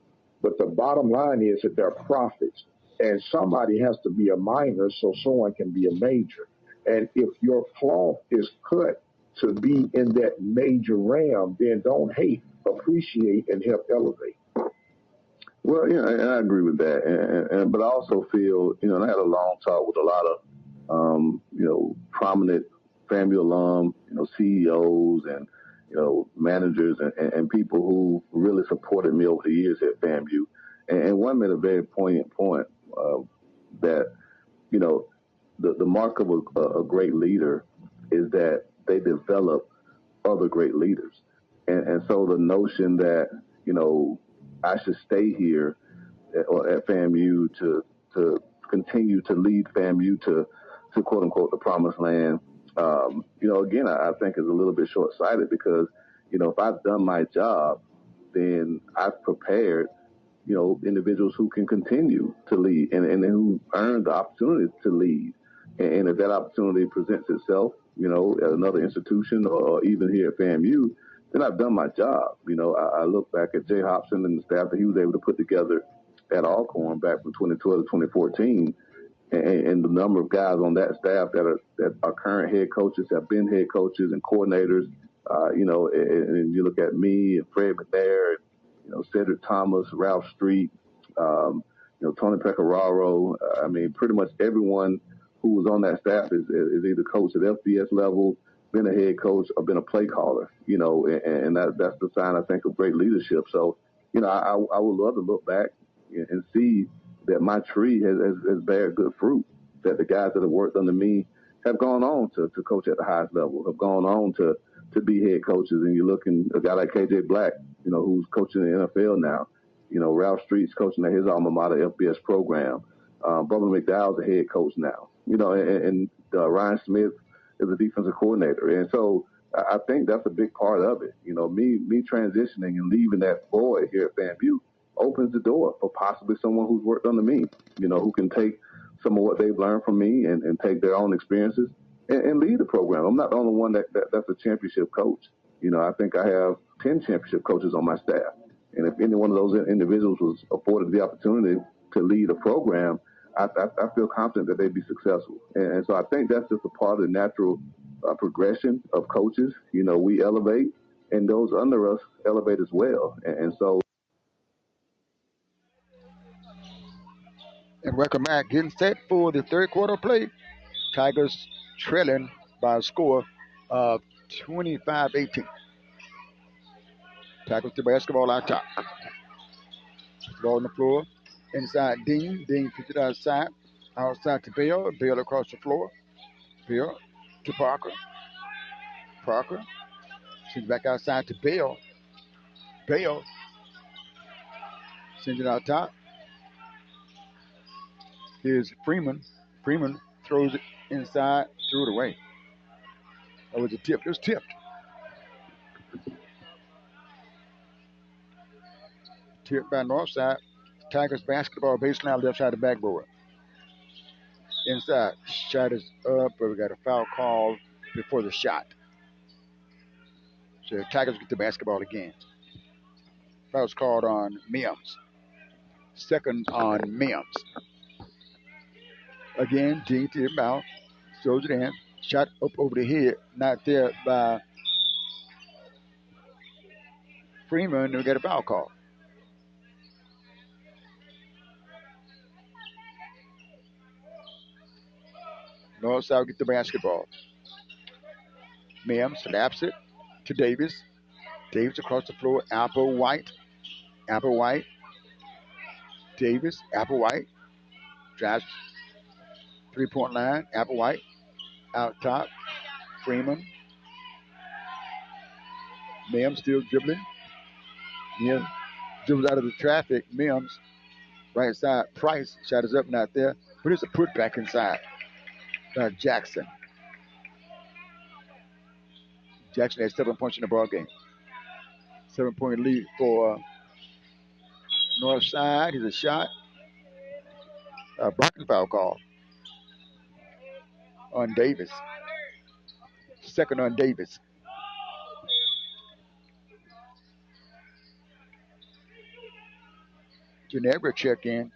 But the bottom line is that they're prophets. And somebody has to be a minor so someone can be a major. And if your cloth is cut to be in that major realm, then don't hate, appreciate, and help elevate. Well, yeah, and I agree with that. But I also feel, and I had a long talk with a lot of, prominent FAMU alum, CEOs and, managers and people who really supported me over the years at FAMU. And one made a very poignant point that, the mark of a great leader is that they develop other great leaders. And so the notion that, I should stay here at FAMU to continue to lead FAMU to quote unquote the promised land. Again, I think is a little bit short sighted because, if I've done my job, then I've prepared, individuals who can continue to lead and who earn the opportunity to lead. And if that opportunity presents itself, at another institution or even here at FAMU, then I've done my job. I look back at Jay Hobson and the staff that he was able to put together at Alcorn back from 2012 to 2014, and the number of guys on that staff that are current head coaches, have been head coaches and coordinators. And you look at me and Fred McNair, Cedric Thomas, Ralph Street, Tony Pecoraro. Pretty much everyone who was on that staff is either coached at FBS level, been a head coach, or been a play caller, and that's the sign, I think, of great leadership. So, I would love to look back and see that my tree has bared good fruit, that the guys that have worked under me have gone on to coach at the highest level, have gone on to be head coaches. And you're looking at a guy like KJ Black, who's coaching the NFL now. Ralph Street's coaching at his alma mater FBS program. Bubba McDowell's a head coach now. And Ryan Smith is a defensive coordinator. And so I think that's a big part of it. Me transitioning and leaving that void here at FAMU opens the door for possibly someone who's worked under me, who can take some of what they've learned from me and take their own experiences and lead the program. I'm not the only one that's a championship coach. I think I have 10 championship coaches on my staff. And if any one of those individuals was afforded the opportunity to lead a program, I feel confident that they'd be successful. And so I think that's just a part of the natural progression of coaches. We elevate, and those under us elevate as well. And so. And welcome back. Getting set for the third quarter play. Tigers trailing by a score of 25-18. Tigers to basketball out top. Ball on the floor. Inside Dean. Dean puts it outside. Outside to Bell. Bell across the floor. Bell to Parker. Parker. Sends back outside to Bell. Bell sends it out top. Here's Freeman. Freeman throws it inside, threw it away. That was a tip. It was tipped. Tipped by Northside. Tigers basketball baseline left side of the backboard. Inside. Shot is up, but we got a foul call before the shot. So the Tigers get the basketball again. Foul's called on Mims. Second on Mims. Again, Dean to the mouth. Throws it in. Shot up over the head. Not there by Freeman. We got a foul call. Northside get the basketball. Mims slaps it to Davis. Davis across the floor. Applewhite. Applewhite. Davis. Applewhite. Drives 3-point line. Applewhite. Out top. Freeman. Mims still dribbling. Mims dribbles out of the traffic. Mims. Right side. Price. Shot is up, not there. But it's a put back inside. Jackson. Jackson has 7 points in the ball game. 7-point lead for Northside. Here's a shot. Blocking foul call on Davis. Second on Davis. Ginevra check in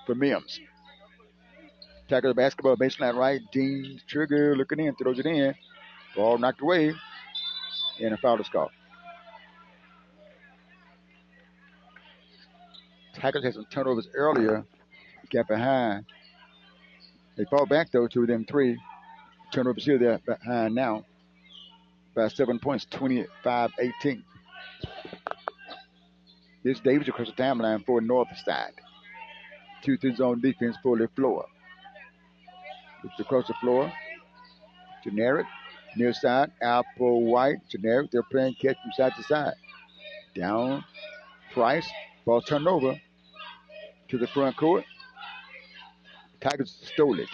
for Mims. Tackle the basketball, baseline right. Dean trigger looking in, throws it in. Ball knocked away, and a foul is called. Tigers had some turnovers earlier. Got behind. They fall back though to within 3. Turnovers here, they're behind now by 7 points, 25-18. This Davis across the timeline for Northside. 2-3 zone defense for Leflore. Looks across the floor. Generic. Near side. Apple White. Generic. They're playing catch from side to side. Down. Price. Ball turned over to the front court. Tigers stole it.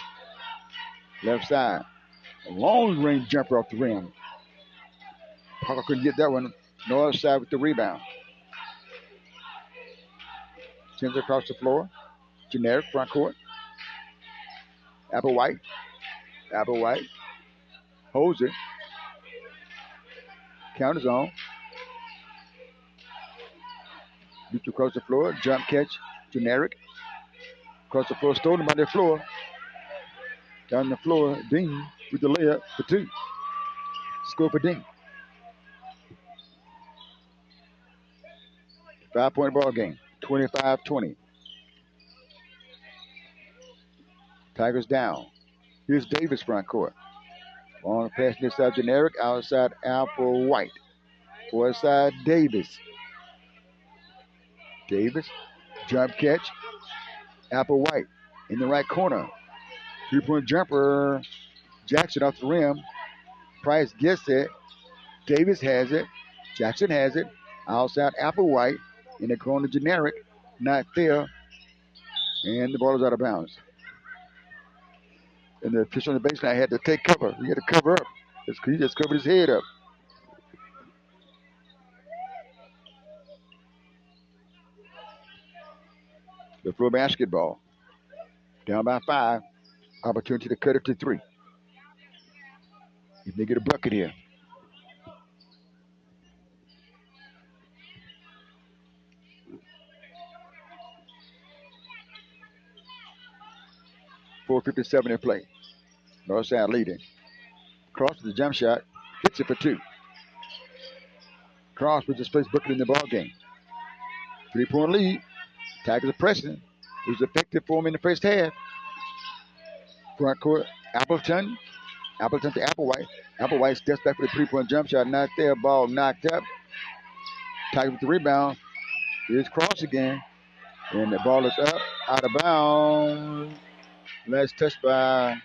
Left side. A long range jumper off the rim. Parker couldn't get that one. Northside with the rebound. Sends it across the floor. Generic front court. Apple White. Apple White. Holds it. Counters on. Beats across the floor. Jump catch. Generic. Across the floor. Stolen by the floor. Down the floor. Dean with the layup for 2. Score for Dean. 5-point ball game. 25-20. Tigers down. Here's Davis front court. Long pass this side Generic. Outside Apple White. Far side Davis. Davis. Jump catch. Apple White in the right corner. 3-point jumper. Jackson off the rim. Price gets it. Davis has it. Jackson has it. Outside Apple White in the corner. Generic. Not there. And the ball is out of bounds. And the official on the baseline had to take cover. He had to cover up. He just covered his head up. Leflore basketball. Down by 5. Opportunity to cut it to 3. If they get a bucket here. .457 in play. Northside leading. Cross with the jump shot. Hits it for 2. Cross with his first bucket in the ball game. 3-point lead. Tigers are pressing. It was effective for him in the first half. Front court. Appleton. Appleton to Applewhite. Applewhite steps back for the 3-point jump shot. Not there. Ball knocked up. Tigers with the rebound. Here's Cross again. And the ball is up. Out of bounds. Last touch by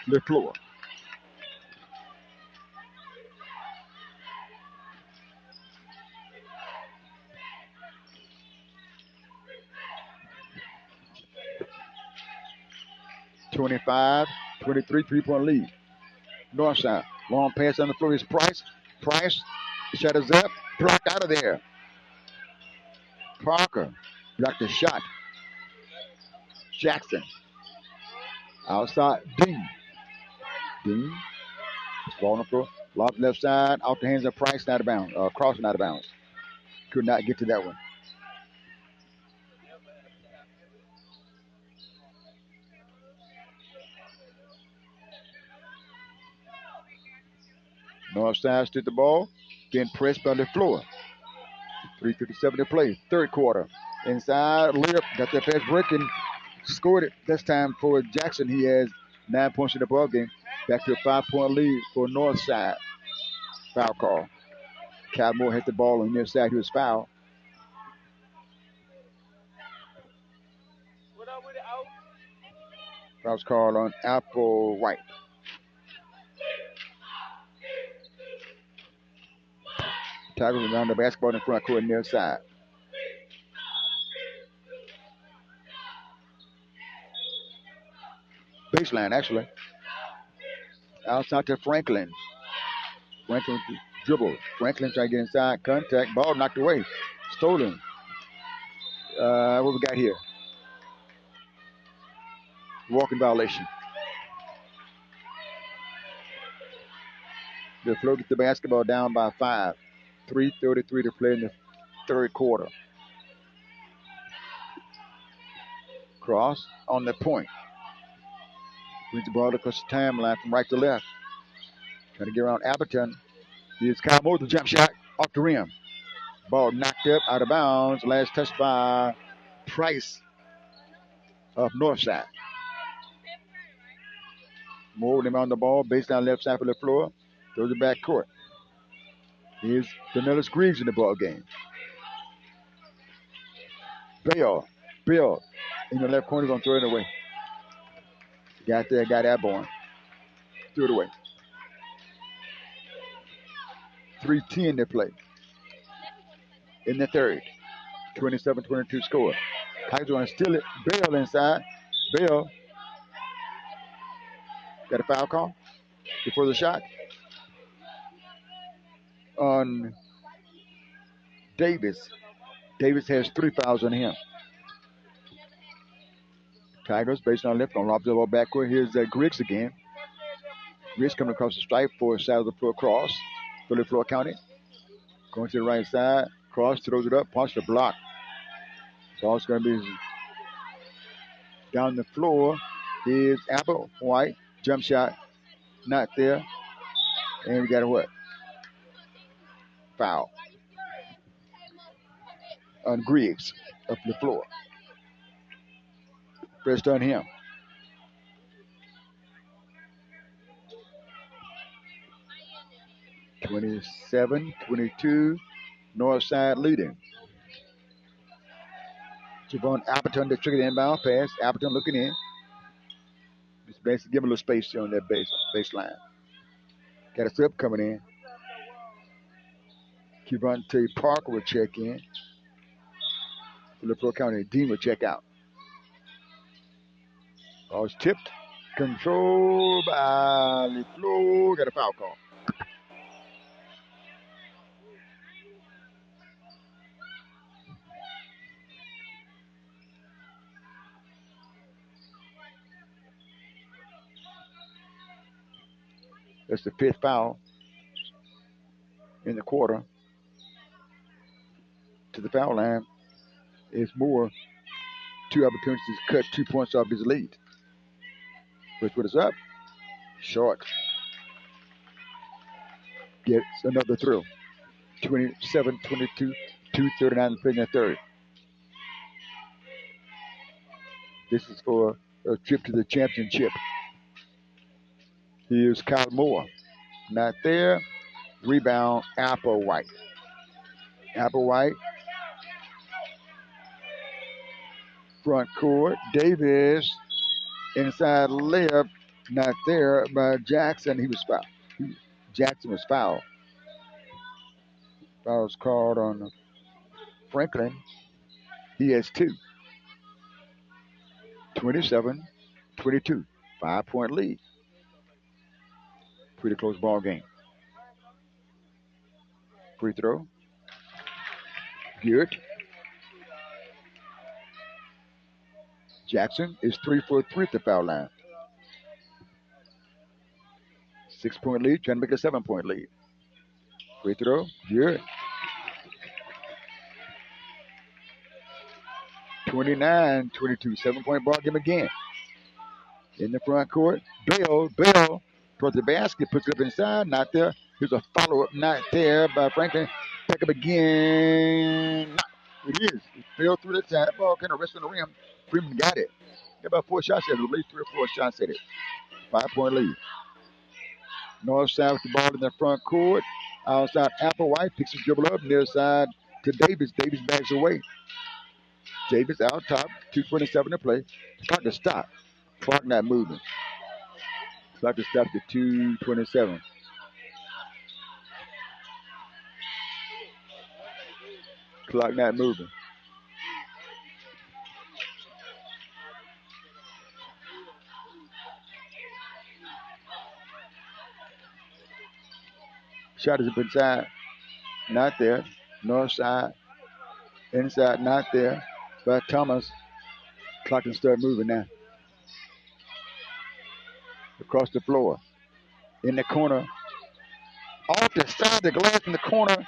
Leflore. .25-23 3-point lead. Northside. Long pass on the floor is Price. Price. Shot is up. Blocked out of there. Parker. Blocked the shot. Jackson. Outside. Dean. Dean. Ball on the floor. Lob left side. Off the hands of Price. Out of bounds. Crossing out of bounds. Could not get to that one. Northside stood the ball. Then pressed by Leflore. 3:57 to play. Third quarter. Inside. Layup. Got that fast breaking. Scored it. This time for Jackson. He has 9 points in the ball game. Back to a 5-point lead for Northside. Foul call. Cal Moore hit the ball on the near side. He was fouled. Foul's called on Apple White. Tigers around the basketball in the front court near side. Baseline, actually. Outside to Franklin. Franklin dribble. Franklin trying to get inside. Contact. Ball knocked away. Stolen. What we got here? Walking violation. Leflore gets the basketball down by 5. 3:33 to play in the third quarter. Cross on the point. Brings the ball across the timeline from right to left. Trying to get around Appleton. Here's Kyle Moore, the jump shot off the rim. Ball knocked up out of bounds. Last touch by Price of Northside. Moore with him on the ball. Baseline left side for Leflore. Throws it back court. Here's Danellis Greaves in the ball game. Bill in the left corner, going to throw it away. Got there, got airborne. Threw it away. 3:10 to play in the third. 27-22 score. Tigers going to steal it. Bell inside. Bell got a foul call before the shot on Davis. Davis has 3 fouls on him. Tigers based on left, going to lob the ball backward. Here's Griggs again. Griggs coming across the stripe for side of the floor cross for Leflore County. Going to the right side. Cross, throws it up, punch the block. Ball's going to be down the floor. Here's Apple White. Jump shot. Not there. And we got a what? Foul on Griggs up the floor. First on him. (27-22). Northside leading. Javon Appleton to trigger the inbound pass. Appleton looking in. Just basically give him a little space here on that baseline. Got a flip coming in. Kevontae Parker will check in. Leflore County Dean will check out. Ball's tipped. Controlled by Leflore. Got a foul call. That's the 5th foul in the quarter. To the foul line is Moore. 2 opportunities to cut 2 points off his lead. First one is up. Short. Gets another throw. 27-22. 2:39 to play in the third. This is for a trip to the championship. Here's Kyle Moore. Not there. Rebound, Applewhite. Applewhite. Front court. Davis. Inside layup. Not there by Jackson. He was fouled. Jackson was fouled. Foul was called on Franklin. He has 2. 27-22. 5-point lead. Pretty close ball game. Free throw. Good. Jackson is 3 for 3 at the foul line. 6-point lead, trying to make a 7-point lead. Free throw. Good. 29-22. 7-point ball game again. In the front court. Bell towards the basket, puts it up inside, not there. Here's a follow-up, not there by Franklin. Pick up again. It is. It fell through the side. Ball kind of resting on the rim. Freeman got it. Got about 4 shots at it, at least 3 or 4 shots at it. 5-point lead. Northside with the ball in the front court. Outside, Applewhite picks his dribble up. Near side to Davis. Davis backs away. Davis out top. 2:27 to play. Clock to stop. Clock not moving. Clock to stop to 2:27. Clock not moving. Shot is up inside. Not there. North side. Inside. Not there. But Thomas. Clock can start moving now. Across the floor. In the corner. Off the side of the glass in the corner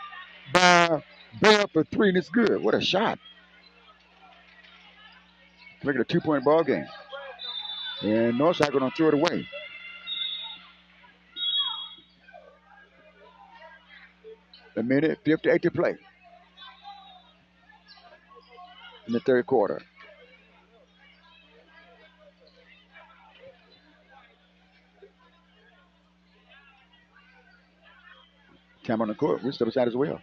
by Bell for three, and it's good. What a shot. Make it a 2-point ball game. And Northside going to throw it away. A minute, 58 to play in the third quarter. Time on the court. We step aside as well.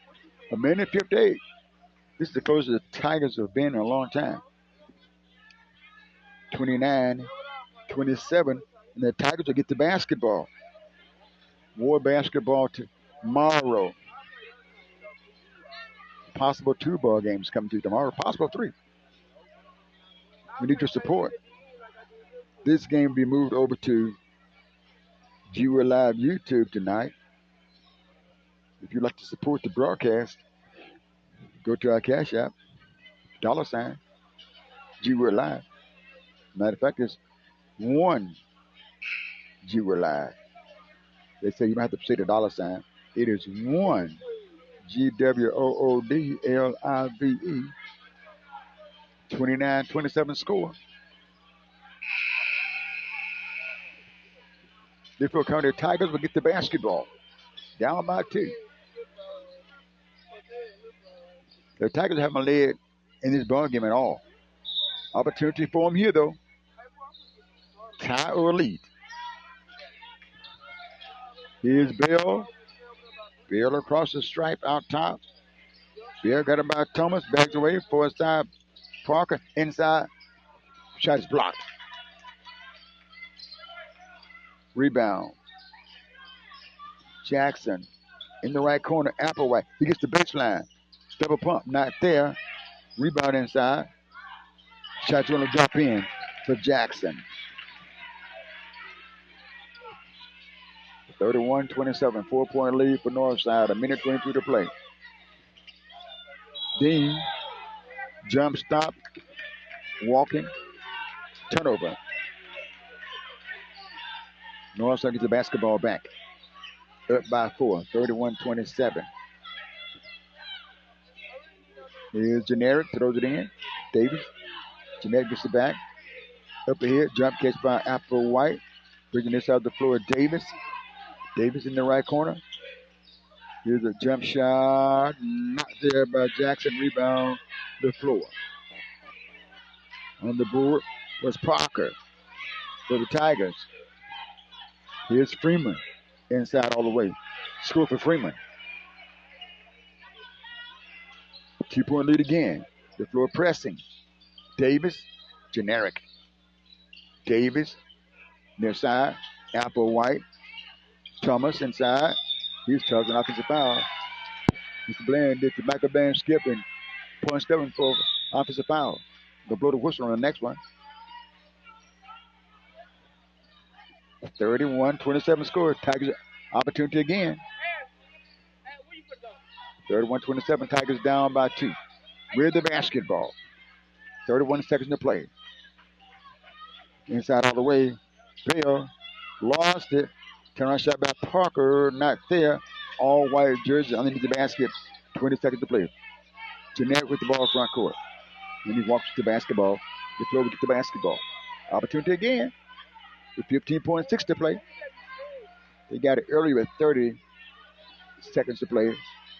A minute, 58. This is the closest the Tigers have been in a long time. 29, 27, and the Tigers will get the basketball. More basketball tomorrow. Possible 2 ball games coming to tomorrow. Possible 3. We need your support. This game will be moved over to Viewer Live YouTube tonight. If you'd like to support the broadcast, go to our Cash App, $ Viewer Live. Matter of fact, it's 1 Viewer Live. They say you don't have to say the $. It is 1 GWOODLIVE. 29-27 score. Leflore County Tigers will get the basketball. Down by 2. The Tigers haven't led in this ball game at all. Opportunity for them here, though. Tie or lead. Here's Bell. Bell across the stripe out top. Bell got it by Thomas. Backs away. Forward side. Parker. Inside. Shot is blocked. Rebound. Jackson in the right corner. Applewhite. He gets the baseline. Double pump. Not there. Rebound inside. Shot's going to drop in for Jackson. 31-27. 4-point lead for Northside. A minute 22 to play. Dean. Jump stop. Walking. Turnover. Northside gets the basketball back. Up by 4. 31-27. Here's Generic. Throws it in. Davis. Generic gets it back. Up ahead. Jump catch by Applewhite. Bringing this out the floor. Davis. Davis in the right corner. Here's a jump shot. Not there by Jackson. Rebound. The floor. On the board was Parker for the Tigers. Here's Freeman. Inside all the way. Score for Freeman. 2-point lead again. Leflore pressing. Davis. Generic. Davis. Near side. Applewhite. Thomas inside. He's tugging offensive foul. Mr. Bland did the Michael Band skip and punched up for offensive foul. They'll blow the whistle on the next one. 31-27 score. Tigers opportunity again. 31-27. Tigers down by 2. With the basketball. 31 seconds to play. Inside all the way. Bell lost it. Turn around shot by Parker. Not there. All white jersey underneath the basket. 20 seconds to play. Generic with the ball front court. When he walks to the basketball, Leflore will get the basketball. Opportunity again. With 15.6 to play. They got it earlier with 30 seconds to play.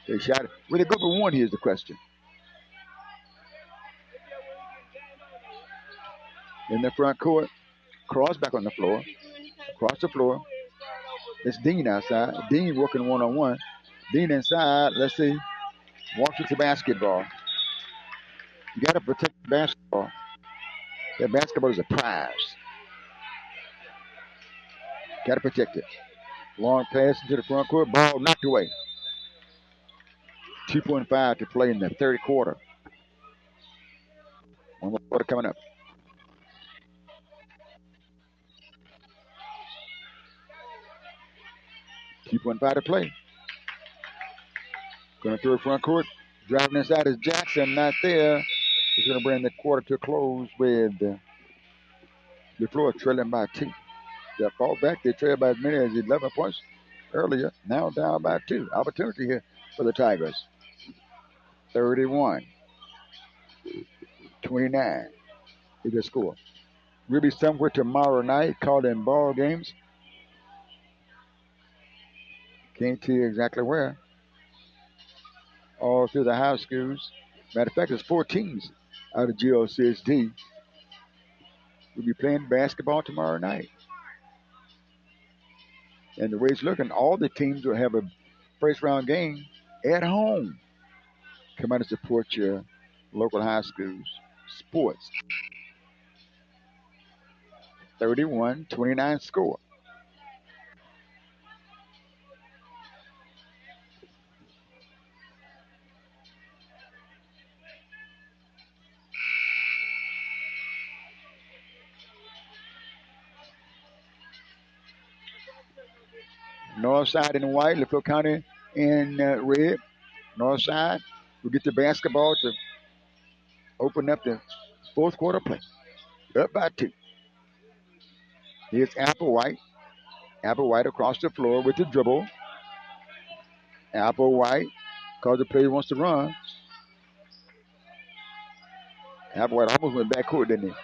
They shot it. Will they go for 1? Here's the question. In the front court. Cross back on the floor. Across the floor. It's Dean outside. Dean working one-on-one. Dean inside. Let's see. Walks with the basketball. You got to protect the basketball. That basketball is a prize. Got to protect it. Long pass into the front court. Ball knocked away. 2.5 to play in the third quarter. One more quarter coming up. $2.5 to play. Going to throw it front court. Driving inside is Jackson. Not there. He's going to bring the quarter to a close with Leflore trailing by 2. They fall back. They trail by as many as 11 points earlier. Now down by 2. Opportunity here for the Tigers. 31-29 is the score. We'll be somewhere tomorrow night calling ball games. Can't tell you exactly where. All through the high schools. Matter of fact, there's 4 teams out of GOCSD. We'll be playing basketball tomorrow night. And the way it's looking, all the teams will have a first round game at home. Come out and support your local high schools sports. 31-29 score. Northside in white, Leflore County in red. Northside will get the basketball to open up the fourth quarter play. Up by 2. Here's Applewhite. Applewhite across the floor with the dribble. Applewhite, because the player wants to run. Applewhite almost went back court, didn't he?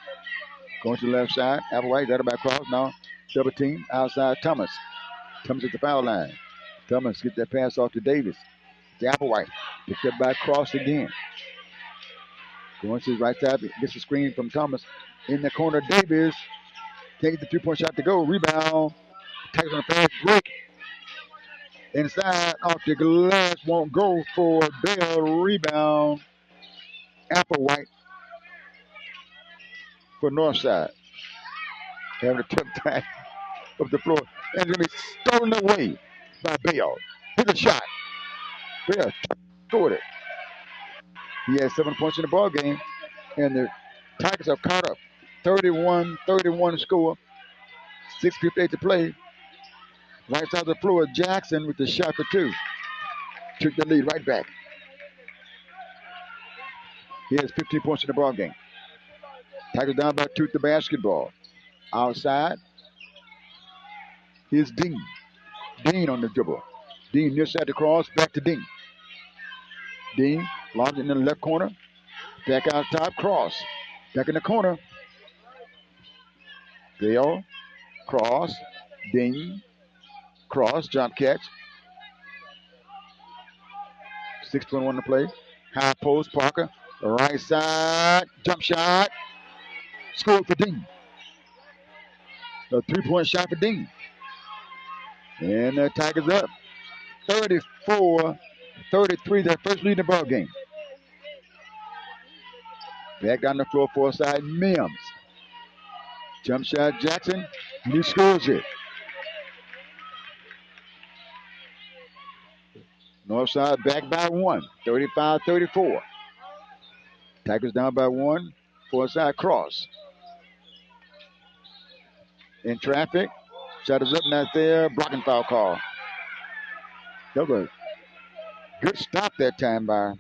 Going to the left side. Applewhite got it back across. Now double team outside Thomas. Thomas at the foul line. Thomas gets that pass off to Davis. To Applewhite. Picked up by Cross again. Going to his right side. Gets the screen from Thomas. In the corner, Davis. Can't get the 3-point shot to go. Rebound. Takes on the fast break. Inside off the glass. Won't go for Bell. Rebound. Applewhite for Northside. Having a tough time up the floor. And it's going to be stolen away by Bell. Hit a shot. Bell scored it. He has 7 points in the ball game. And the Tigers have caught up. 31-31 score. 6:58 to play. Right side of the floor, Jackson with the shot for 2. Took the lead right back. He has 15 points in the ball game. Tigers down by 2 at the basketball. Outside, here's Dean. Dean on the dribble. Dean near side to cross, back to Dean. Dean lost it in the left corner. Back out top, cross. Back in the corner. Bell, cross, Dean, cross, jump catch. 6:21 to play. High post, Parker. The right side, jump shot. Scored for Dean. A 3-point shot for Dean. And the Tigers up. 34-33, their first lead in the ball game. Back down the floor, far side, Mims. Jump shot, Jackson. He scores it. Northside back by 1, 35-34. Tigers down by 1, far side cross. In traffic, shot is up, not there, blocking foul call. That was a good stop that time by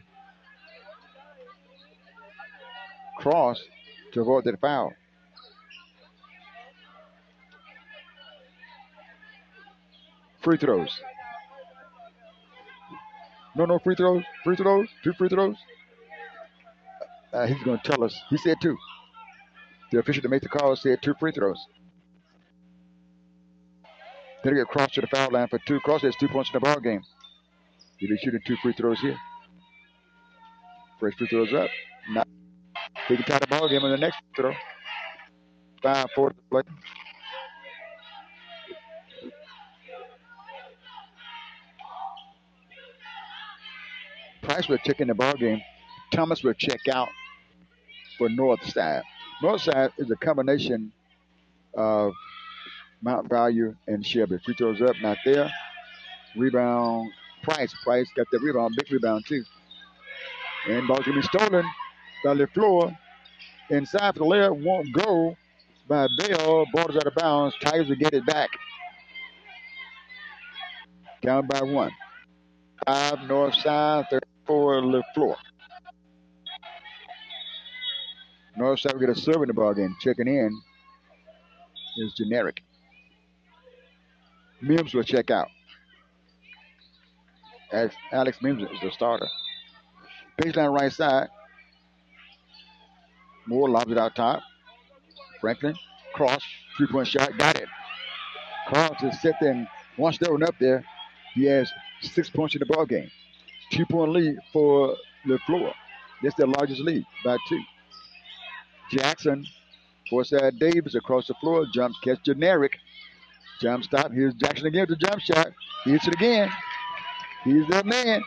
Cross to avoid that foul. Free throws. No free throws. Free throws. 2 free throws. He's going to tell us. He said 2. The official that made the call said 2 free throws. Then he get Cross to the foul line for 2. Cross has 2 points in the ball game. He'll be shooting 2 free throws here. First free throws up. Now he can tie the ball game on the next throw. 5-4 to play. Price will check in the ball game. Thomas will check out for Northside. Northside is a combination of Mount Value and Shelby. Free throws up, not there. Rebound, Price. Price got the rebound, big rebound too. And ball can be stolen by Leflore. Inside for the layup, won't go by Bell. Ball is out of bounds. Tigers will get it back. Down by 1. 35 Northside, 34 Leflore. Northside will get a serve in the ball game. Checking in is Generic. Mims will check out. Alex Mims is the starter. Baseline right side. Moore lobs it out top. Franklin, cross, 3-point shot, got it. Carl just sit there and once they went up there, he has 6 points in the ball game. 2-point lead for Leflore. That's their largest lead by 2. Jackson, Forsyth Davis across the floor, jump catch Generic. Jump stop. Here's Jackson again with the jump shot. He hits it again. He's that man.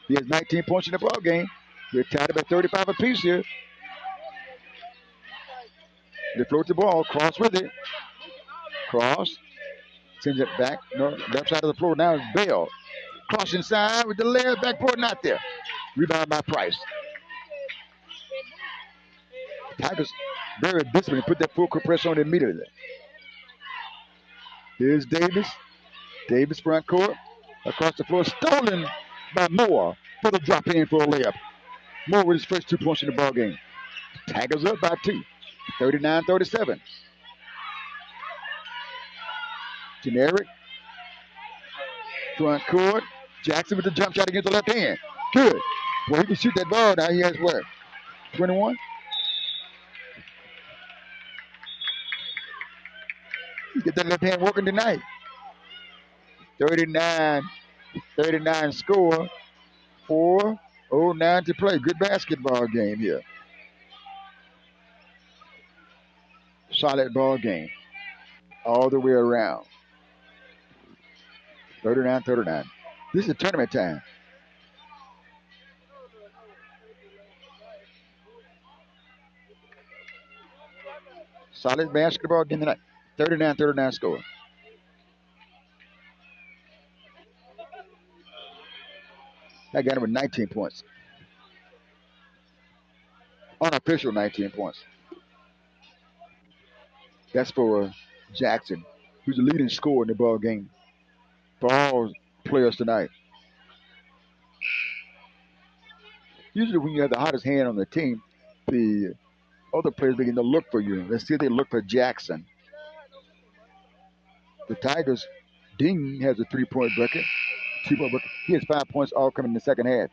He has 19 points in the ball game. We're tied up at 35 apiece here. They float the ball, cross with it. Cross. Sends it back. No, left side of the floor now is Bell. Cross inside with the left backboard, not there. Rebound by Price. Tigers very disciplined. Put that full court press on immediately. Here's Davis. Davis front court. Across the floor. Stolen by Moore for the drop in for a layup. Moore with his first 2 points in the ball game. Tigers up by 2. 39-37. Generic. Front court. Jackson with the jump shot against the left hand. Good. Well, he can shoot that ball now. He has what? 21? He get that left hand working tonight. 39 score. 4:09 to play. Good basketball game here. Solid ball game. All the way around. 39-39. This is tournament time. Solid basketball game tonight. 39-39 score. I got him with 19 points. Unofficial 19 points. That's for Jackson, who's the leading scorer in the ball game for all players tonight. Usually when you have the hottest hand on the team, the other players begin to look for you. Let's see if they look for Jackson. The Tigers, Dean has a 3-point bucket. 2-point bucket. He has 5 points all coming in the second half.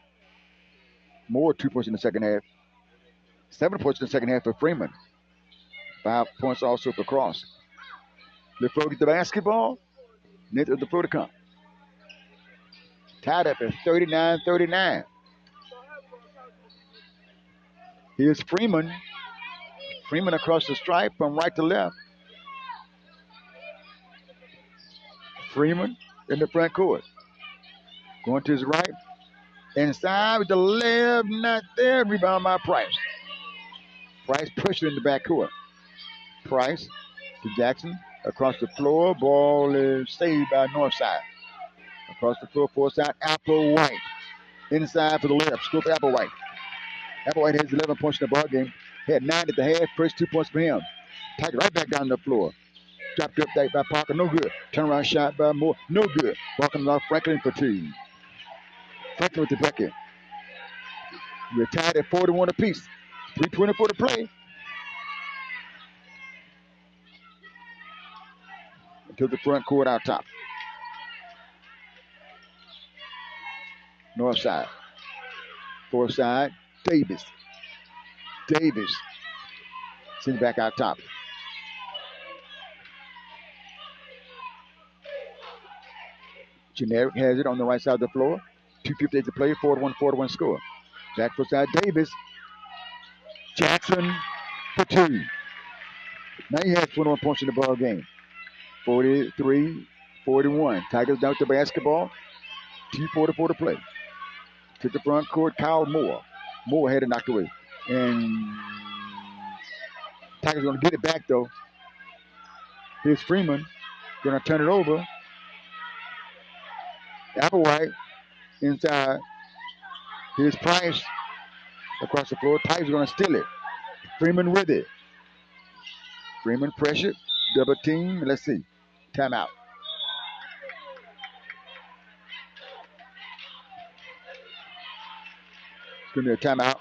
More 2 points in the second half. 7 points in the second half for Freeman. 5 points also for Cross. Leflore get the basketball. Net of the floor to come. Tied up at 39-39. Here's Freeman. Freeman across the stripe from right to left. Freeman in the front court. Going to his right. Inside with the left, not there. Rebound by Price. Price pushed it in the back court. Price to Jackson. Across the floor. Ball is saved by Northside. Across the floor, Forsyth. Applewhite. Inside for the layup. Scoop Applewhite. Applewhite has 11 points in the ball game. He had 9 at the half. First 2 points for him. Tiger right back down the floor. Dropped up there by Parker. No good. Turnaround shot by Moore. No good. Walking off Franklin for 2. Franklin with the bucket. We're tied at 41 apiece. 3:24 to play. To the front court out top. North side. Fourth side. Davis. Sends back out top. Generic has it on the right side of the floor. 2:58 to play. 41-41 score. Back for side. Davis. Jackson for 2. Now he has 21 points in the ball game. 43-41. Tigers down with the basketball. 2:44 to play. To the front court, Kyle Moore. Moore had it knocked away. And Tigers going to get it back, though. Here's Freeman. Going to turn it over. Applewhite inside. Here's Price across the floor. Tigers going to steal it. Freeman with it. Freeman pressured. Double team. Let's see. Timeout. It's going to be a timeout.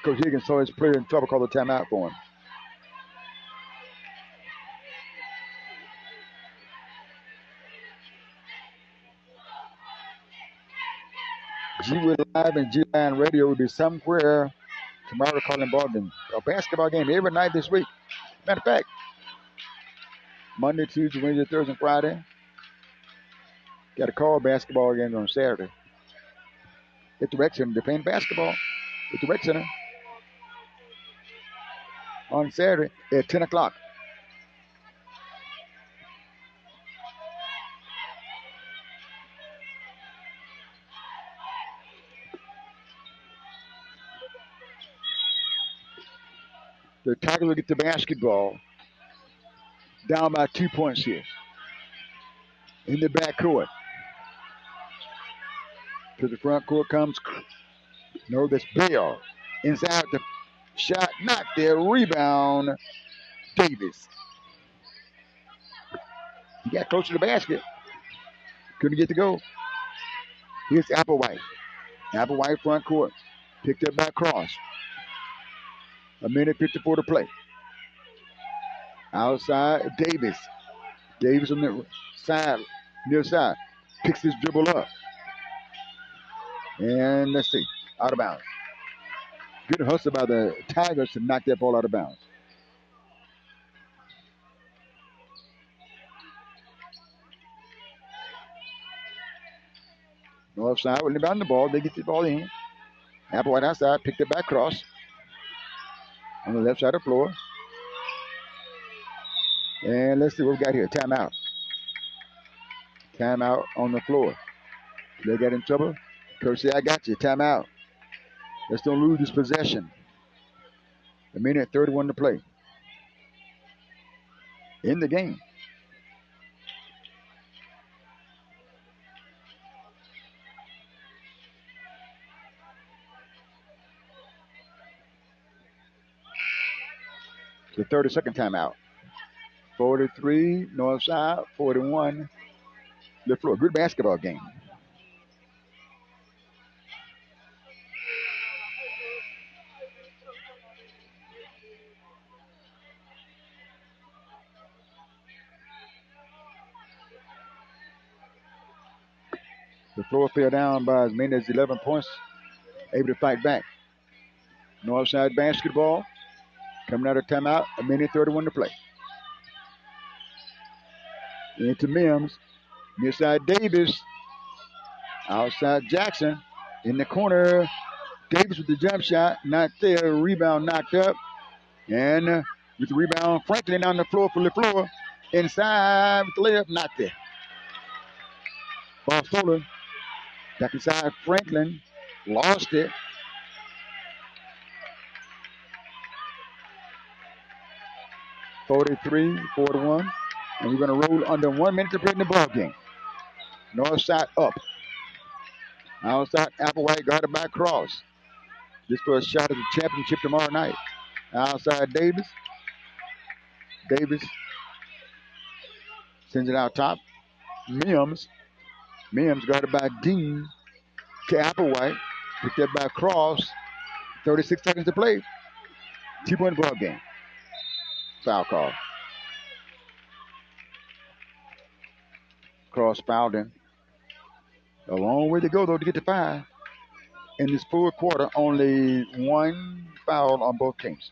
Coach Higgins saw his player in trouble, called a timeout for him. G-Wood Live and G-Line Radio will be somewhere tomorrow calling ball game. A basketball game every night this week. Matter of fact, Monday, Tuesday, Wednesday, Thursday, and Friday. Got a call basketball games on Saturday. At the rec center, they're playing basketball at the rec center on Saturday at 10 o'clock. The Tigers will get the basketball down by 2 points here in the back court. To the front court comes, no, that's Bell. Inside the shot, not there. Rebound, Davis. He got close to the basket. Couldn't get to go. Here's Applewhite. Applewhite front court. Picked up by Cross. A minute 54 to play. Outside, Davis. Davis on the side, near side. Picks his dribble up. And let's see. Out of bounds. Good hustle by the Tigers to knock that ball out of bounds. North side will inbound the ball. They get the ball in. Applewhite outside. Picked it by Cross. On the left side of the floor. And let's see what we got here. Timeout. Timeout on the floor. They got in trouble. Coach said, I got you. Timeout. Let's don't lose this possession. A minute 31 to play. In the game. The 30-second timeout. 43, North Side, 41, Leflore. Good basketball game. Leflore fell down by as many as 11 points, able to fight back. Northside basketball coming out of timeout, a minute 31 to play. Into Mims, near side Davis, outside Jackson, in the corner. Davis with the jump shot, not there. Rebound knocked up, and with the rebound, Franklin on the floor for Leflore. Inside with the layup, not there. Ball stolen. Back inside Franklin, lost it. (43-41), and we're going to roll under 1 minute to play in the ball game. North side up. Outside Applewhite guarded by Cross. This for a shot at the championship tomorrow night. Outside Davis. Davis sends it out top. Mims guarded by Dean to Applewhite. Picked up by Cross. 36 seconds to play. 2-point ball game. Foul call. Cross fouled him. A long way to go, though, to get to 5. In this full quarter, only 1 foul on both teams.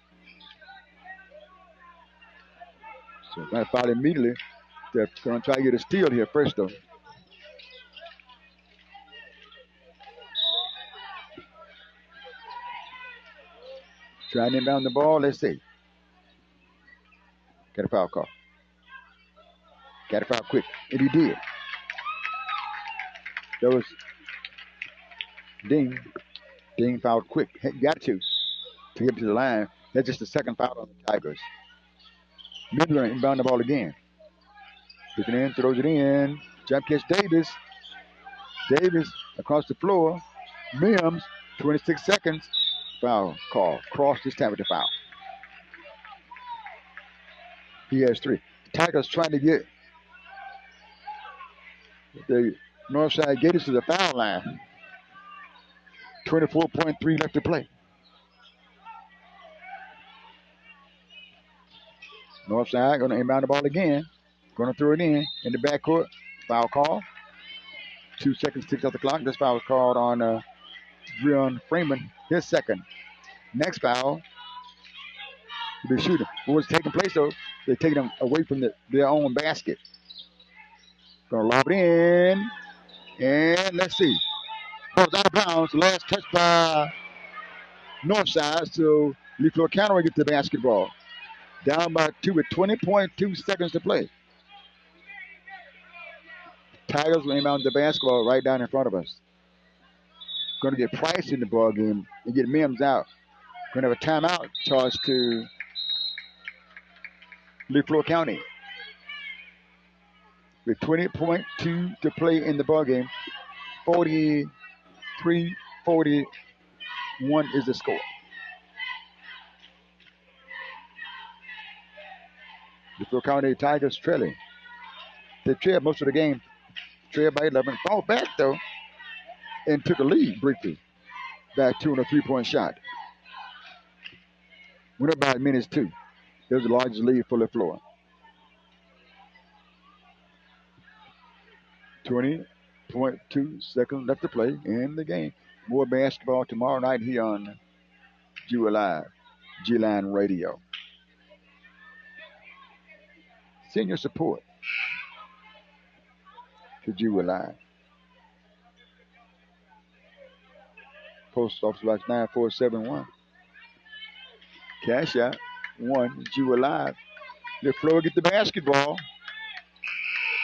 So that foul immediately. They're going to try to get a steal here first, though. Trying to inbound the ball. Let's see. Got a foul call. Got a foul quick. And he did. That was Ding. Ding fouled quick. Got to get him to the line. That's just the second foul on the Tigers. Mims going to inbound the ball again. Picking in, throws it in. Jump catch Davis. Davis across the floor. Mims, 26 seconds. Foul call. Cross this time with the foul. He has 3. Tigers trying to get the Northside Gators to the foul line. 24.3 left to play. Northside going to inbound the ball again. Going to throw it in the backcourt. Foul call. 2 seconds ticked off the clock. This foul was called on Dreon Freeman. His second. Next foul to be shooting. What's taking place though? They're taking them away from their own basket. Going to lob it in. And let's see. Ball's out of bounds. Last touch by Northside. So Leflore County will get the basketball. Down by 2 with 20.2 seconds to play. Tigers will inbound the basketball right down in front of us. Going to get Price in the ball game and get Mims out. Going to have a timeout charged to Leflore County. With 20.2 to play in the ball game. 43-41 is the score. Leflore County Tigers trailing. They trailed most of the game. Trailed by 11. Fought back though and took a lead briefly. Back 2 on a 3-point shot. Went up by as many as 2. That was the largest lead for Leflore. 20.2 seconds left to play in the game. More basketball tomorrow night here on G Live, G-Line Radio. Send your support to G Live. Post office box 9471. Cash out 1 G Live. Leflore get the basketball.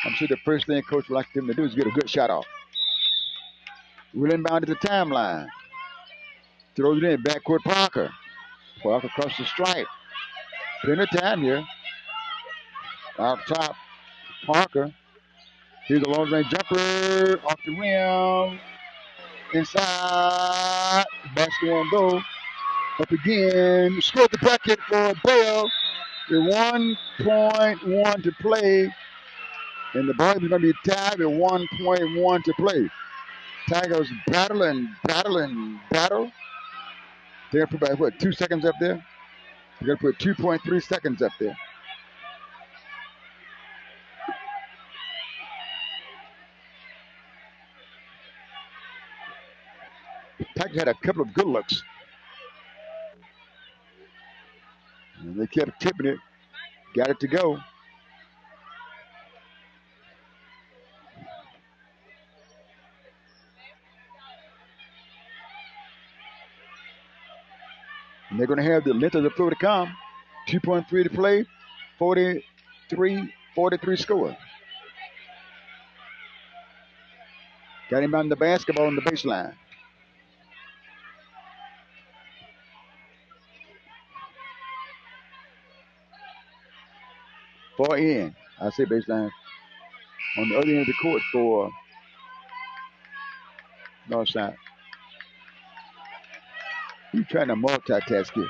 I'm sure the first thing coach would like them to do is get a good shot off. We'll inbound at the timeline. Throws it in. Backcourt Parker. Parker across the stripe. Plenty of time here. Out top. Parker. Here's a long range jumper. Off the rim. Inside. Basket won't go. Up again. Scored the bucket for Bell. With 1.1 to play. And the ball is going to be tied with 1.1 to play. Tigers battle. They're going to put about, what, 2 seconds up there? They're going to put 2.3 seconds up there. Tigers had a couple of good looks. And they kept tipping it. Got it to go. And they're going to have the length of the floor to come. 2.3 to play. 43 score. Got him on the basketball on the baseline. Far in. I say baseline. On the other end of the court for Northside. He's trying to multitask here.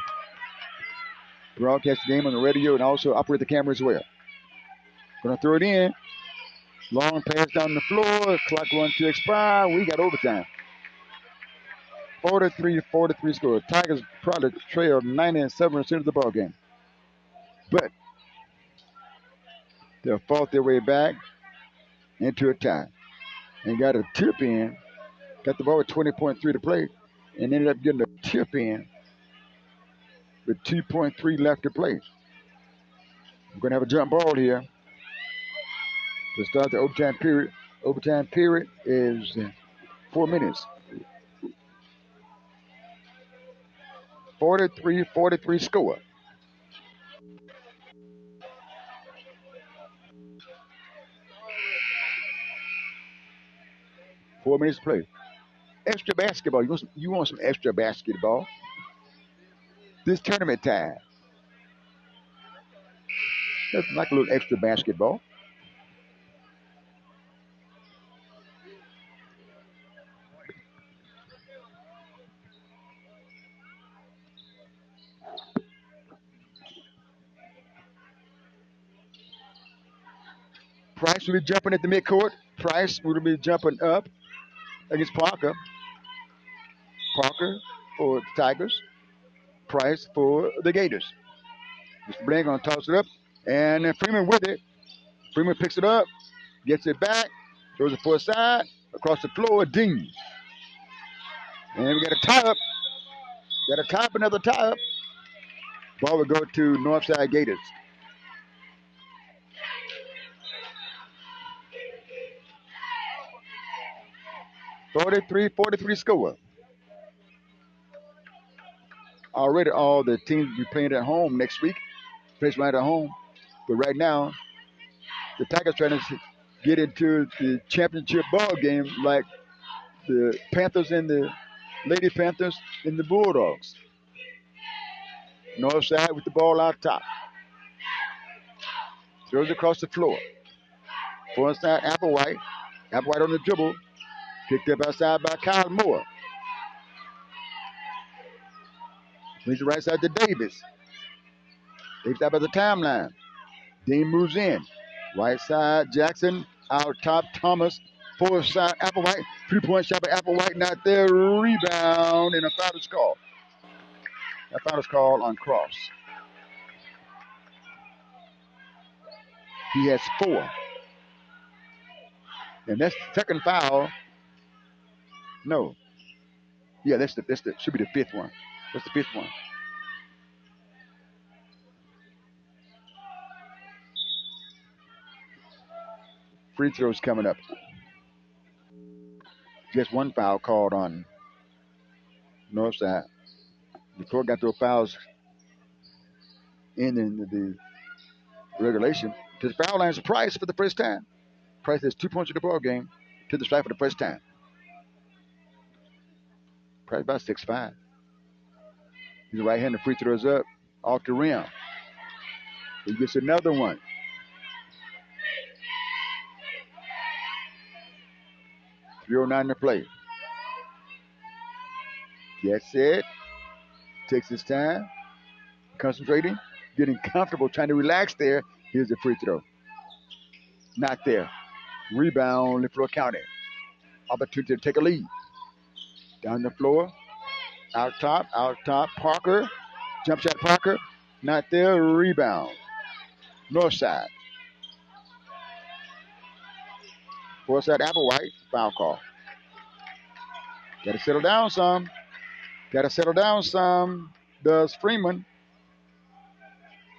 Broadcast the game on the radio and also operate the camera as well. Gonna throw it in. Long pass down the floor. Clock runs to expire. We got overtime. 43 score. Tigers probably trail 97% of the ball game. But they'll fought their way back into a tie. And got a tip in. Got the ball with 20.3 to play. And ended up getting a tip in with 2.3 left to play. We're going to have a jump ball here to start the overtime period. Overtime period is 4 minutes. 43 score. Four minutes to play. Extra basketball. You want some extra basketball? This tournament time. That's like a little extra basketball. Price will be jumping at the midcourt. Price will be jumping up against Parker. Parker for the Tigers. Price for the Gators. Mr. Blaine going to toss it up. And then Freeman with it. Freeman picks it up. Gets it back. Throws it for a side. Across the floor. Ding. And we got a tie up. Got a tie up, another tie up. Ball will go to Northside Gators. 43-43 score. Already all the teams will be playing at home next week. Place right at home. But right now, the Tigers trying to get into the championship ball game like the Panthers and the Lady Panthers and the Bulldogs. Northside with the ball out top. Throws it across the floor. Far side, Applewhite. Applewhite on the dribble. Picked up outside by Kyle Moore. Brings the right side to Davis. Davis out by the timeline. Dean moves in. Right side, Jackson. Out top, Thomas. Far side, Applewhite. 3-point shot by Applewhite. Not there. Rebound. And a foul is called. That foul is called on Cross. He has 4. And that's the second foul. No. Yeah, that's the should be the 5th one. That's the 5th one. Free throws coming up. Just one foul called on Northside. The court got those fouls in the regulation. To the foul line is Price for the first time. Price has 2 points in the ball game to the strike for the first time. Price about 6'5". He's a right-handed. Free throws up off the rim. He gets another one. .309 to play. Gets it. Takes his time. Concentrating. Getting comfortable. Trying to relax there. Here's the free throw. Not there. Rebound. Leflore County. Opportunity to take a lead. Down the floor. Out top. Parker. Jump shot Parker. Not there. Rebound. Northside. Force side Applewhite. Foul call. Got to settle down some. Does Freeman.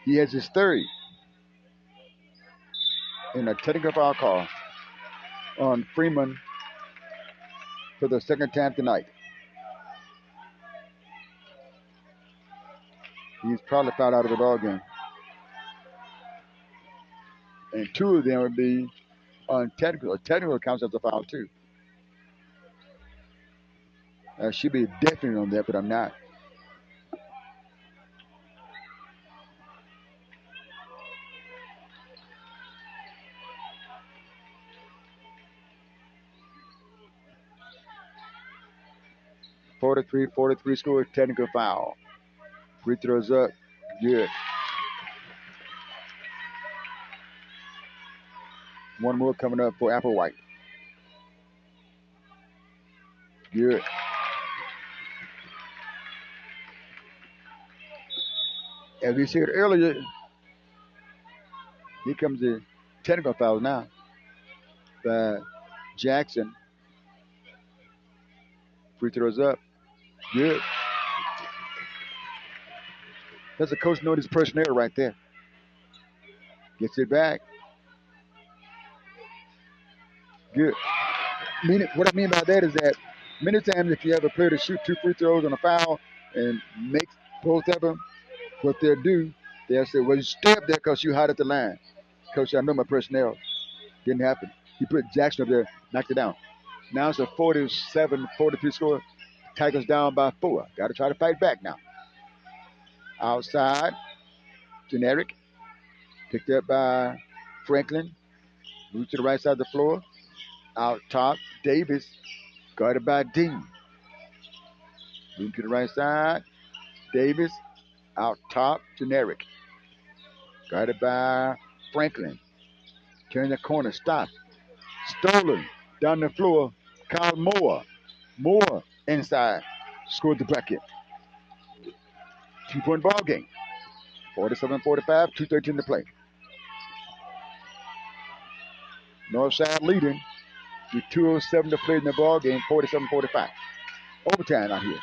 He has his 3rd. In a technical foul call on Freeman for the second time tonight. He's probably fouled out of the ball game. And 2 of them would be on technical. Technical counts as a foul too. I should be definitely on that, but I'm not. .43 score, technical foul. Free throws up. Good. One more coming up for Applewhite. Good. As we said earlier, here comes the technical foul now by Jackson. Free throws up. Good. That's a coach knowing his personnel right there. Gets it back. Good. What I mean by that is that many times if you have a player to shoot 2 free throws on a foul and makes both of them, what they'll do, they'll say, well, you stay up there because you hot at the line. Coach, I know my personnel. Didn't happen. He put Jackson up there, knocked it down. Now it's a 47-43 score. Tigers down by 4. Got to try to fight back now. Outside, Generic. Picked up by Franklin. Moves to the right side of the floor. Out top, Davis. Guarded by Dean. Move to the right side. Davis. Out top, Generic. Guarded by Franklin. Turn the corner. Stop. Stolen. Down the floor. Kyle Moore. Moore inside. Scored the bucket. 2-point ball game. 47-45. 2:13 to play. Northside leading with 2:07 to play in the ball game. 47-45. Overtime out here.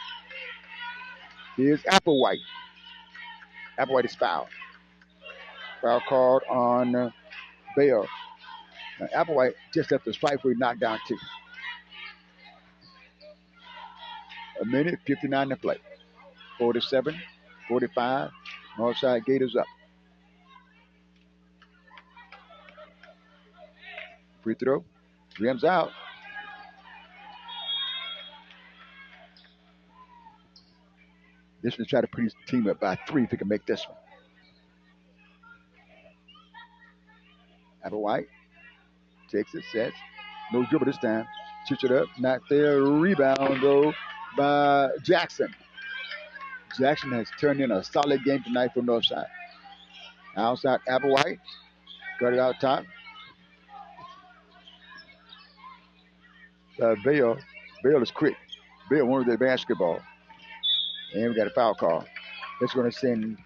Here's Applewhite. Applewhite is fouled. Foul called on Bell. Now, Applewhite just left the strike where he knocked down 2. A minute, 59 to play. 47-45. Northside Gators up. Free throw. Rims out. This one try to put his team up by 3 if he can make this one. Applewhite takes it, sets. No dribble this time. Shoots it up. Not there. Rebound, though, by Jackson. Jackson has turned in a solid game tonight for Northside. Outside, Applewhite. Got it out top. Bale is quick. Bale wanted the basketball. And we got a foul call. That's going to send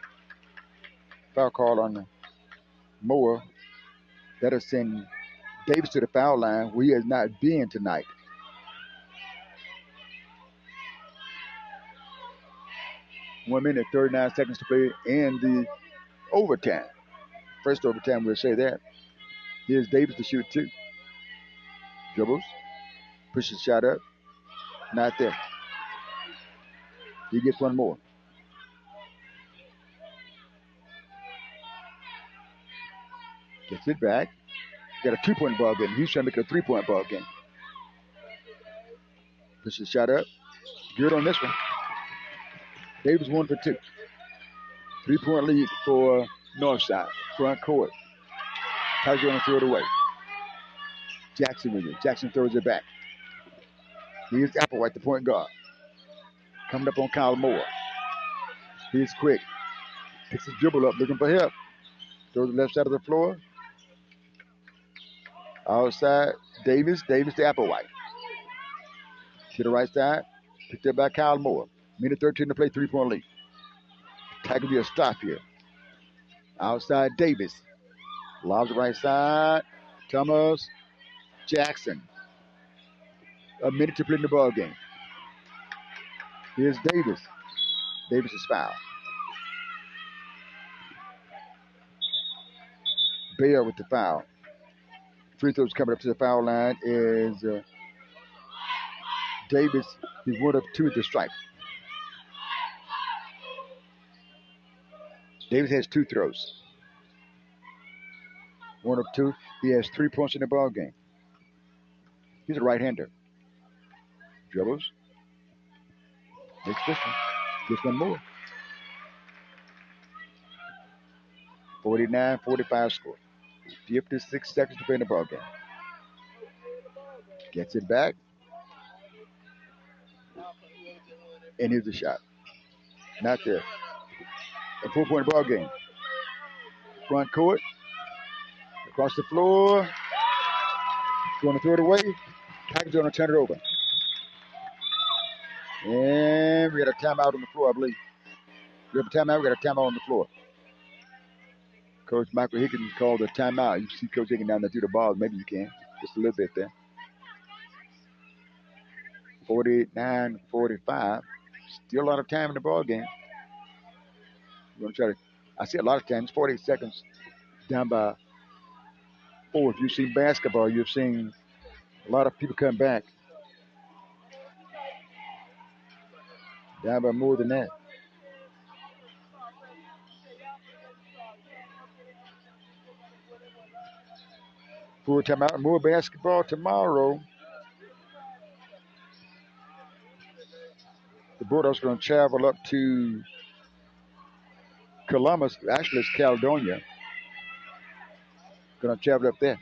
foul call on Moore. That'll send Davis to the foul line where he has not been tonight. One minute, 39 seconds to play in the overtime. First overtime, we'll say that. Here's Davis to shoot 2. Dribbles. Pushes the shot up. Not there. He gets one more. Gets it back. Got a 2-point ball game. He's trying to make it a 3-point ball game. Pushes the shot up. Good on this one. Davis 1 for 2. 3-point lead for Northside. Front court. Tiger's going to throw it away. Jackson with it. Jackson throws it back. Here's Applewhite, the point guard. Coming up on Kyle Moore. He's quick. Picks his dribble up, looking for help. Throws the left side of the floor. Outside, Davis to Applewhite. To the right side. Picked up by Kyle Moore. Minute 13 to play, 3-point lead. Tiger be a stop here. Outside, Davis. Lobs the right side. Thomas Jackson. A minute to play in the ball game. Here's Davis. Davis is fouled. Bale with the foul. Free throws coming up to the foul line is Davis. He's 1 of 2 at the stripe. Davis has 2 throws. 1 of 2. He has 3 points in the ball game. He's a right-hander. Dribbles. Makes this one. Gets one more. 49-45 score. 56 seconds to play in the ball game. Gets it back. And here's the shot. Not there. A 4-point ball game. Front court. Across the floor. Going to throw it away. Tigers going to turn it over. And we got a timeout on the floor, I believe. We have a timeout. We got a timeout on the floor. Coach Michael Higgins called a timeout. You see Coach Higgins down there through the ball. Maybe you can. Just a little bit there. 49-45. Still a lot of time in the ball game. We're going to try to. I see a lot of times. 48 seconds down by 4. If you've seen basketball, you've seen a lot of people come back. Down by more than that. Full timeout. More basketball tomorrow. The Bulldogs are going to travel up to Columbus. Actually, it's Caledonia. Going to travel up there.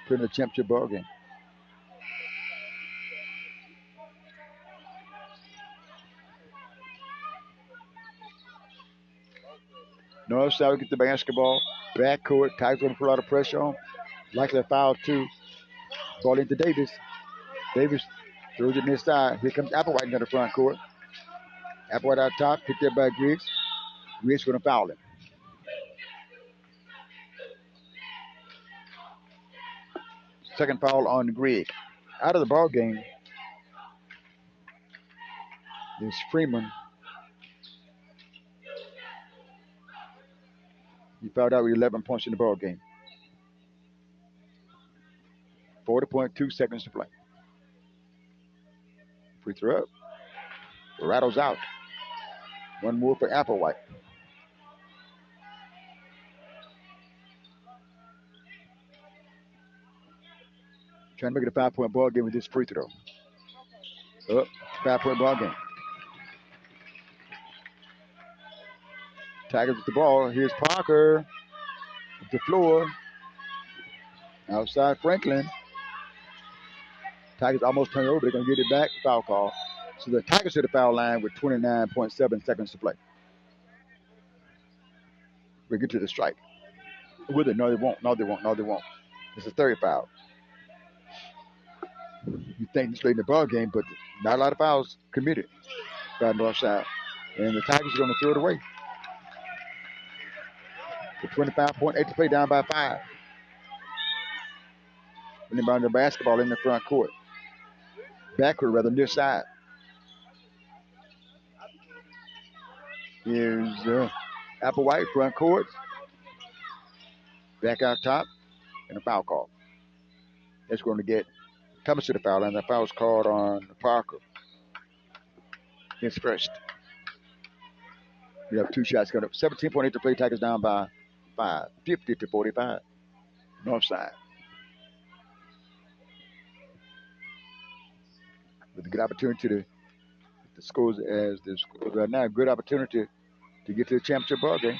Put in the championship ball game. Northside will get the basketball. Backcourt. Tigers going to put a lot of pressure on. Likely a foul too. Ball into Davis. Davis throws it near side. Here comes Applewhite into the front court. Applewhite out top. Picked up by Griggs. Griggs going to foul him. Second foul on Griggs. Out of the ball game is Freeman. He fouled out with 11 points in the ball game. 40.2 seconds to play. Free throw up. Rattles out. One more for Applewhite. Trying to make it a 5-point ball game with this free throw. Up, 5-point ball game. Tigers with the ball. Here's Parker with the floor. Outside Franklin. Tigers almost turned it over. They're going to get it back. Foul call. So the Tigers hit the foul line with 29.7 seconds to play. We get to the strike. With it? No, they won't. No, they won't. No, they won't. It's a third foul. You think it's late in the ball game, but not a lot of fouls committed by Northside. And the Tigers are going to throw it away. With 25.8 to play, down by 5. Inbound the basketball in the front court. Backward, rather, near side. Here's Applewhite, front court. Back out top, and a foul call. That's going to get Thomas to the foul line. The foul's called on Parker. His first. We have 2 shots coming up. 17.8 to play. Tigers down by 5. 50-45. Northside. With a good opportunity to the scores as the scores right now. Good opportunity to get to the championship ball game.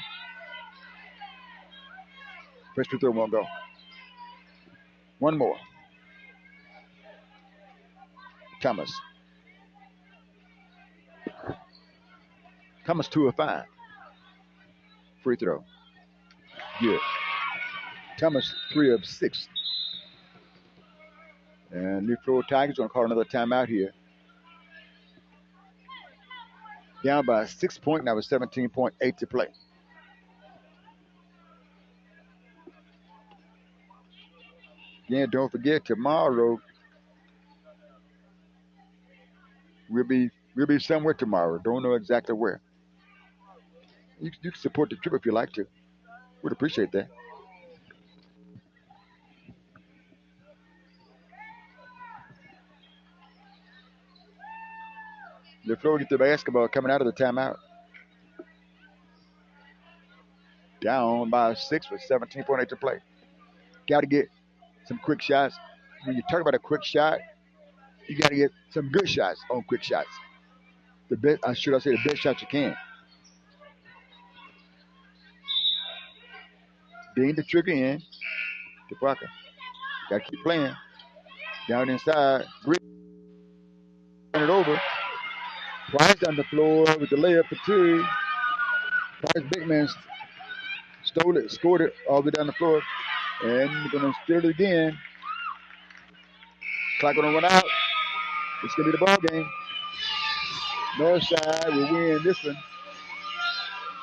First free throw won't go. One more. Thomas. Thomas 2 of 5. Free throw. Good. Thomas 3 of 6. And Leflore Tigers going to call another timeout here. Down by 6 points now with 17.8 to play. Again, don't forget tomorrow we'll be somewhere tomorrow. Don't know exactly where. You can support the trip if you like to. Would appreciate that. Leflore gets the basketball coming out of the timeout. Down by 6 with 17.8 to play. Got to get some quick shots. When you talk about a quick shot, you got to get some good shots on quick shots. The best, should I say, the best shot you can. Being the trigger in to Parker. Got to keep playing. Down inside. Turn it over. Price on the floor with the layup for 2. Price big man stole it, scored it all the way down the floor. And we're going to steal it again. Clock going to run out. It's going to be the ball game. Northside will win this one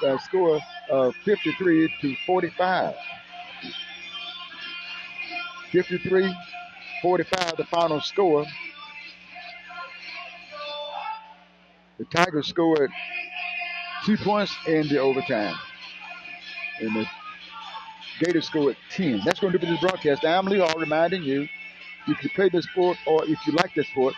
by a score of 53-45. 53-45, the final score. The Tigers scored 2 points in the overtime. And the Gators scored 10. That's going to do for this broadcast. I'm Lee Hall reminding you, if you play this sport or if you like this sport,